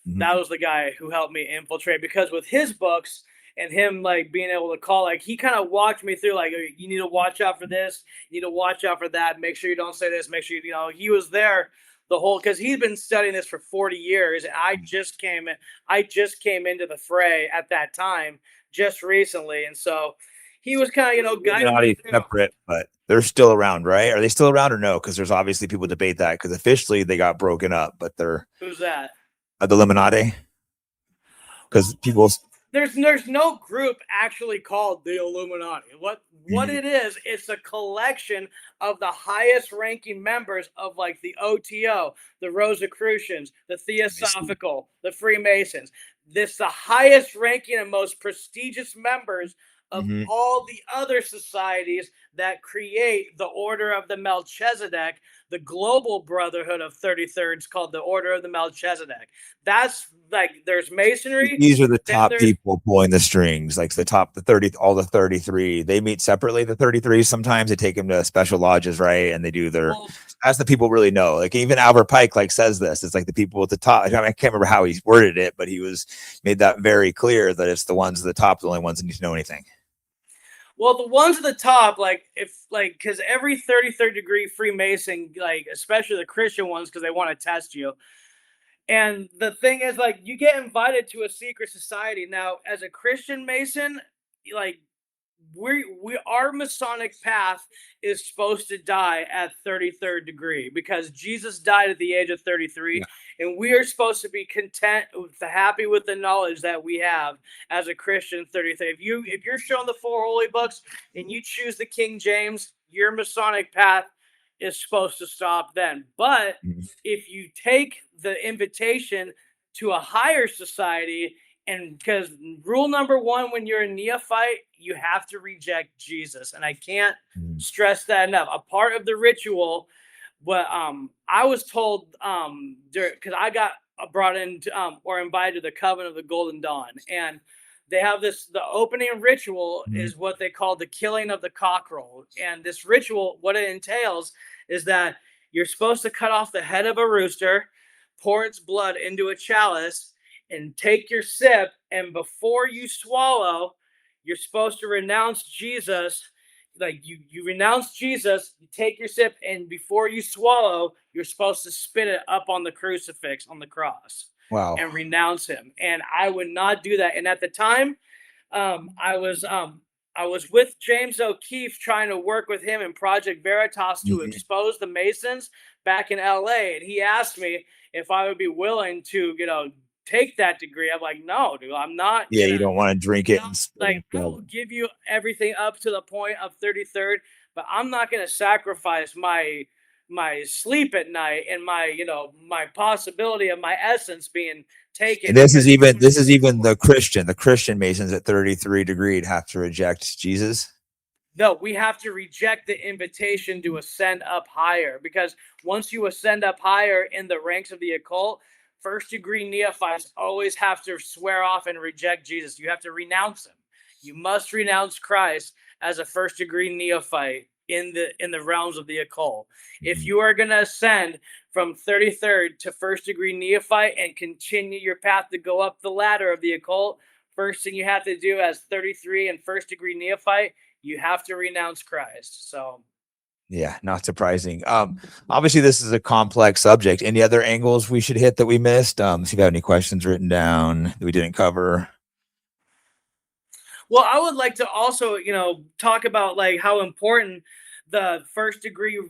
That was the guy who helped me infiltrate, because with his books and him like being able to call, like he kind of walked me through, like, you need to watch out for this, you need to watch out for that, make sure you don't say this, make sure he was there the whole, because he's been studying this for 40 years, and I just came into the fray at that time just recently, and so he was kind of guiding me through. Separate, but they're still around, right? Are they still around or no? Because there's obviously people debate that, because officially they got broken up, but they're Who's that? the Illuminati. Because people, there's no group actually called the Illuminati. What it is, it's a collection of the highest ranking members of like the OTO, the Rosicrucians, the Theosophical, the Freemasons. This the highest ranking and most prestigious members of all the other societies that create the Order of the Melchizedek, the global brotherhood of 33rds called the Order of the Melchizedek. That's like, there's Masonry. These are the top people pulling the strings, like the 30, all the 33. They meet separately, the 33. Sometimes they take them to special lodges, right? And they do as the people really know. Like even Albert Pike like says this. It's like the people at the top. I can't remember how he worded it, but he made that very clear that it's the ones at the top, the only ones that need to know anything. Well, the ones at the top, because every 33rd degree Freemason, like especially the Christian ones, because they want to test you. And the thing is, like, you get invited to a secret society. Now, as a Christian Mason, like, our Masonic path is supposed to die at 33rd degree, because Jesus died at the age of 33, and we are supposed to be content, happy with the knowledge that we have as a Christian 33. If you're shown the four holy books and you choose the King James, your Masonic path is supposed to stop then. But if you take the invitation to a higher society, and because rule number one, when you're a neophyte, you have to reject Jesus. And I can't stress that enough. A part of the ritual, I was told, because I got brought in or invited to the Covenant of the Golden Dawn. And they have the opening ritual is what they call the killing of the cockerel. And this ritual, what it entails is that you're supposed to cut off the head of a rooster, pour its blood into a chalice, and take your sip, and before you swallow, you're supposed to renounce Jesus. Like you renounce Jesus, you take your sip, and before you swallow, you're supposed to spit it up on the crucifix, on the cross. Wow. And renounce him. And I would not do that. And at the time, I was with James O'Keefe trying to work with him in Project Veritas to expose the Masons back in LA. And he asked me if I would be willing to, take that degree. I'm like, no, dude, I'm not. Yeah, you don't want to drink it. Like, I will give you everything up to the point of 33rd, but I'm not going to sacrifice my sleep at night and my possibility of my essence being taken. And this is even the Christian Masons at 33 degree have to reject Jesus. No, we have to reject the invitation to ascend up higher, because once you ascend up higher in the ranks of the occult, first degree neophytes always have to swear off and reject Jesus. You have to renounce him. You must renounce Christ as a first degree neophyte in the realms of the occult. If you are going to ascend from 33rd to first degree neophyte and continue your path to go up the ladder of the occult, first thing you have to do as 33 and first degree neophyte, you have to renounce Christ. So Yeah, not surprising. Obviously this is a complex subject. Any other angles we should hit that we missed? See if you have any questions written down that we didn't cover. well, I would like to also, talk about like how important the first degree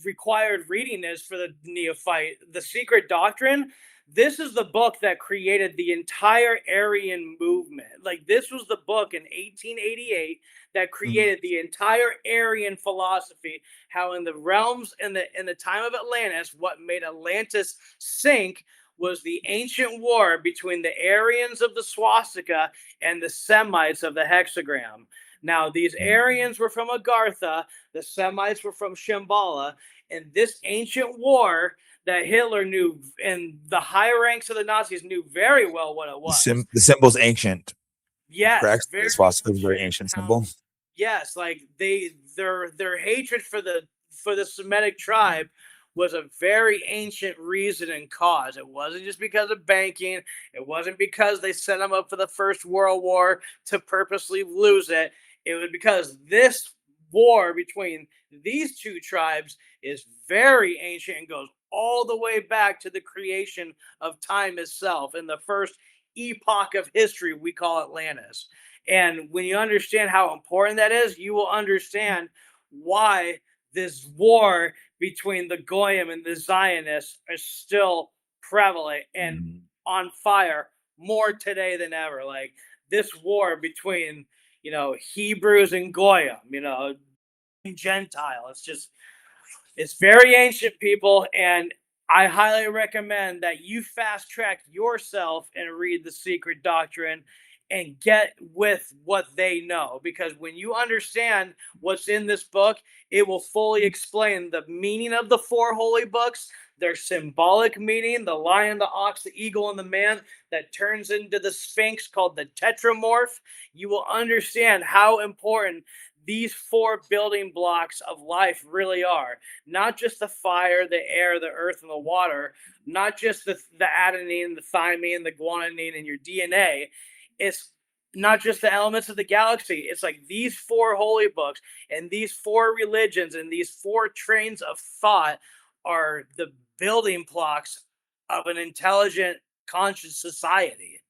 required reading is for the neophyte. The Secret Doctrine. This is the book that created the entire Aryan movement. Like this was the book in 1888 that created the entire Aryan philosophy. How in the realms in the time of Atlantis, what made Atlantis sink was the ancient war between the Aryans of the swastika and the Semites of the hexagram. Now, these Aryans were from Agartha, the Semites were from Shambhala, and this ancient war that Hitler knew and the higher ranks of the Nazis knew very well what it was. The symbol's ancient, Yes, correct? very The swastika is a very ancient. ancient symbol. Yes, like their hatred for the Semitic tribe was a very ancient reason and cause. It wasn't just because of banking. It wasn't because they set them up for the First World War to purposely lose it. It was because this war between these two tribes is very ancient and goes all the way back to the creation of time itself in the first epoch of history we call Atlantis. And when you understand how important that is, you will understand why this war between the Goyim and the Zionists is still prevalent and on fire more today than ever. Like this war between, Hebrews and Goyim, Gentile. It's very ancient, people, and I highly recommend that you fast track yourself and read the Secret Doctrine and get with what they know. Because when you understand what's in this book, it will fully explain the meaning of the four holy books, their symbolic meaning, the lion, the ox, the eagle, and the man that turns into the Sphinx called the Tetramorph. You will understand how important these four building blocks of life really are. Not just the fire, the air, the earth, and the water, not just the adenine, the thymine, the guanine, and your DNA. It's not just the elements of the galaxy. It's like these four holy books and these four religions and these four trains of thought are the building blocks of an intelligent, conscious society,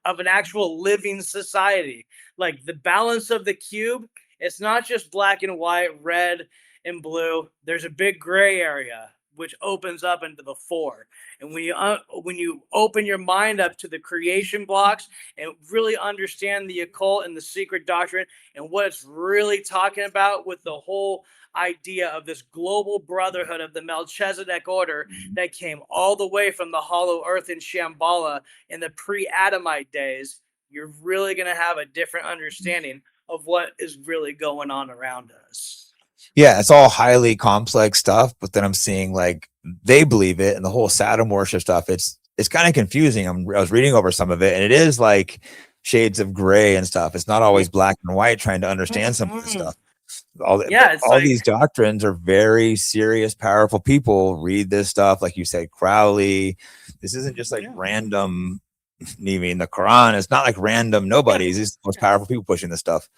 of an actual living society. Like the balance of the cube, it's not just black and white, red and blue. There's a big gray area which opens up into the four. And when you open your mind up to the creation blocks and really understand the occult and the Secret Doctrine and what it's really talking about with the whole idea of this global brotherhood of the Melchizedek order that came all the way from the hollow earth in Shambhala in the pre-Adamite days, you're really going to have a different understanding of what is really going on around us. Yeah, it's all highly complex stuff, but then I'm seeing like they believe it and the whole Saturn worship stuff. It's kind of confusing. I was reading over some of it, and it is like shades of gray and stuff. It's not always black and white. Trying to understand some of this stuff. All these doctrines are very serious, powerful people. Read this stuff, like you said, Crowley. This isn't just like random. You mean the Quran? It's not like random nobodies. It's the most powerful people pushing this stuff.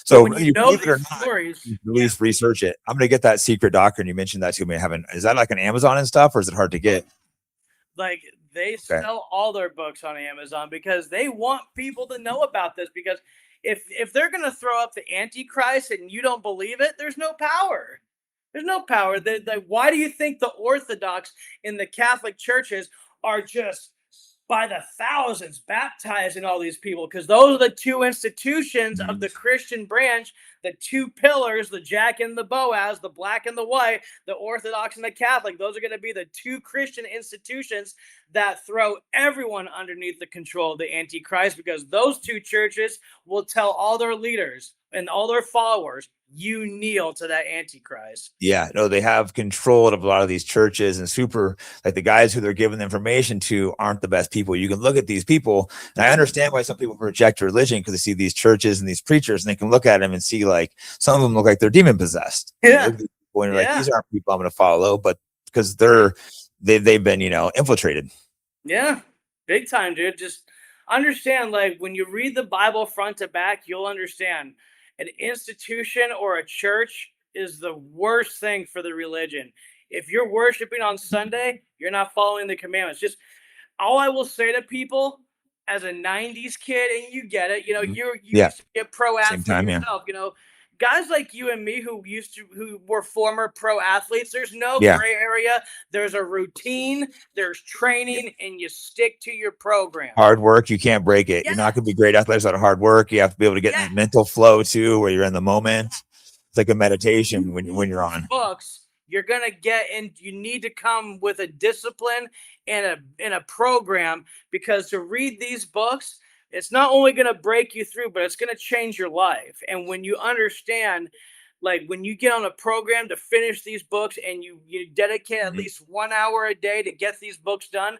So when you know believe it or not, stories, at least research it. I'm gonna get that Secret Doctrine. You mentioned that to me. Is that like an Amazon and stuff, or is it hard to get? Like they sell all their books on Amazon because they want people to know about this. Because if they're gonna throw up the Antichrist and you don't believe it, there's no power. There's no power. Why do you think the Orthodox in the Catholic churches are just by the thousands baptizing all these people? Because those are the two institutions of the Christian branch, the two pillars, the Jack and the Boaz, the black and the white, the Orthodox and the Catholic. Those are going to be the two Christian institutions that throw everyone underneath the control of the Antichrist, because those two churches will tell all their leaders and all their followers, you kneel to that Antichrist. Yeah, no, they have control of a lot of these churches, and like the guys who they're giving the information to aren't the best people. You can look at these people, and I understand why some people reject religion, because they see these churches and these preachers, and they can look at them and see like some of them look like they're demon possessed. Yeah, like these aren't people I'm going to follow, but because they've been infiltrated. Yeah, big time, dude. Just understand, like, when you read the Bible front to back, you'll understand an institution or a church is the worst thing for the religion. If you're worshiping on Sunday, you're not following the commandments. Just all I will say to people as a 90s kid, and you get it, Mhm. you Yeah. used to be a pro Same athlete time. Yeah. yourself, guys like you and me who were former pro athletes, there's no Yeah. gray area. There's a routine, there's training, and you stick to your program. Hard work. You can't break it. Yeah. You're not going to be great athletes without hard work. You have to be able to get in Yeah. that mental flow too, where you're in the moment. It's like a meditation when you're These on. books, you're gonna get, and you need to come with a discipline and a program, because to read these books, it's not only gonna break you through, but it's gonna change your life. And when you understand, like, when you get on a program to finish these books, and you dedicate at Mhm. least 1 hour a day to get these books done,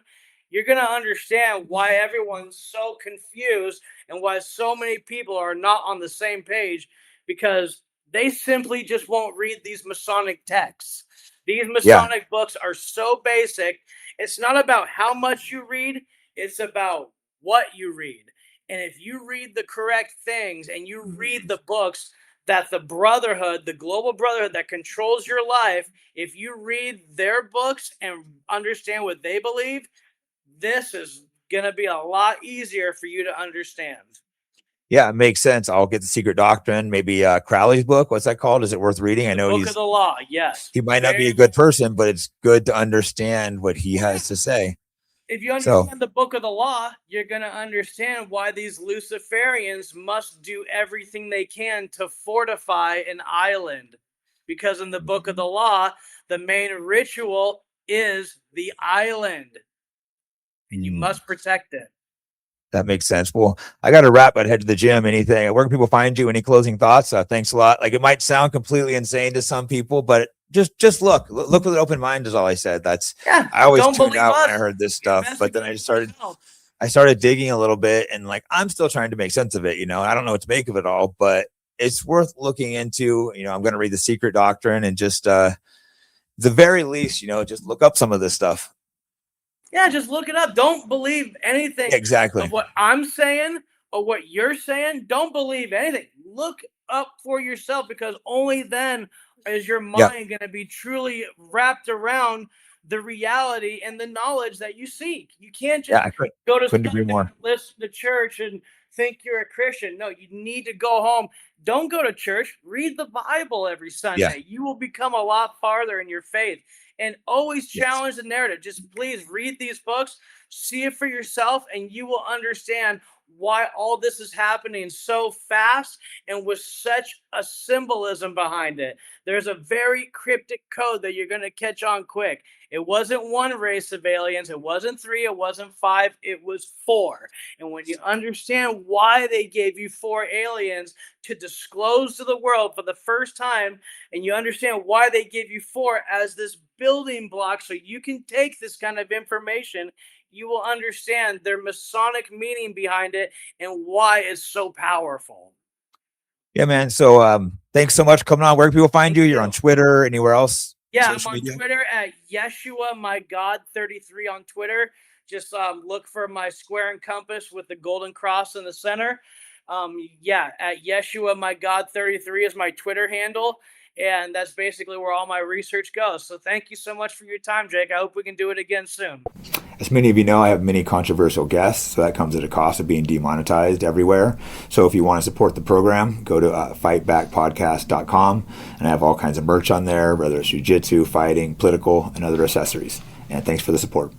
you're gonna understand why everyone's so confused and why so many people are not on the same page, because they simply just won't read these Masonic texts. These Yeah. Masonic books are so basic. It's not about how much you read, it's about what you read. And if you read the correct things and you read the books that the brotherhood, the global brotherhood that controls your life, if you read their books and understand what they believe, this is going to be a lot easier for you to understand. Yeah. It makes sense. I'll get the Secret Doctrine, maybe Crowley's book. What's that called? Is it worth reading? I The know book of the law, yes. he might not be Very a good person, but it's good to understand what he has to say. If you So understand the book of the law, you're going to understand why these Luciferians must do everything they can to fortify an island. Because in the book of the law, the main ritual is the island, and you must protect it. that makes sense. Well, I got to wrap. I'd head to the gym. Anything? Where can people find you? Any closing thoughts? Thanks a lot. Like, it might sound completely insane to some people, but just look with an open mind is all I said. Yeah, I always don't tuned believe out when I us. heard this stuff, but then Investigate yourself. I started digging a little bit, and like, I'm still trying to make sense of it. I don't know what to make of it all, but it's worth looking into. I'm going to read the Secret Doctrine and just, the very least, just look up some of this stuff. Yeah, just look it up. Don't believe anything Exactly. of what I'm saying or what you're saying. Don't believe anything. Look up for yourself, because only then is your Yeah. mind going to be truly wrapped around the reality and the knowledge that you seek. You can't just Yeah. go to Couldn't agree Sunday, more. listen to church, and think you're a Christian. No, you need to go home. Don't go to church. Read the Bible every Yeah. Sunday. You will become a lot farther in your faith. And always Yes. challenge the narrative. Just please read these books, see it for yourself, and you will understand why all this is happening so fast and with such a symbolism behind it. There's a very cryptic code that you're going to catch on quick. It wasn't one race of aliens, it wasn't three, it wasn't five, it was four. And when you understand why they gave you four aliens to disclose to the world for the first time, and you understand why they give you four as this building block so you can take this kind of information, you will understand their Masonic meaning behind it and why it's so powerful. Yeah, man. So thanks so much for coming on. Where can people find Thank you? you. You're on Twitter, anywhere else? Yeah, I'm Social on media? Twitter at Yeshua My God 33 on Twitter. Just look for my square and compass with the golden cross in the center. Yeah, at Yeshua My God 33 is my Twitter handle, and that's basically where all my research goes. So thank you so much for your time, Jake. I hope we can do it again soon. As many of you know, I have many controversial guests, so that comes at a cost of being demonetized everywhere. So if you want to support the program, go to fightbackpodcast.com, and I have all kinds of merch on there, whether it's jiu-jitsu, fighting, political, and other accessories. And thanks for the support.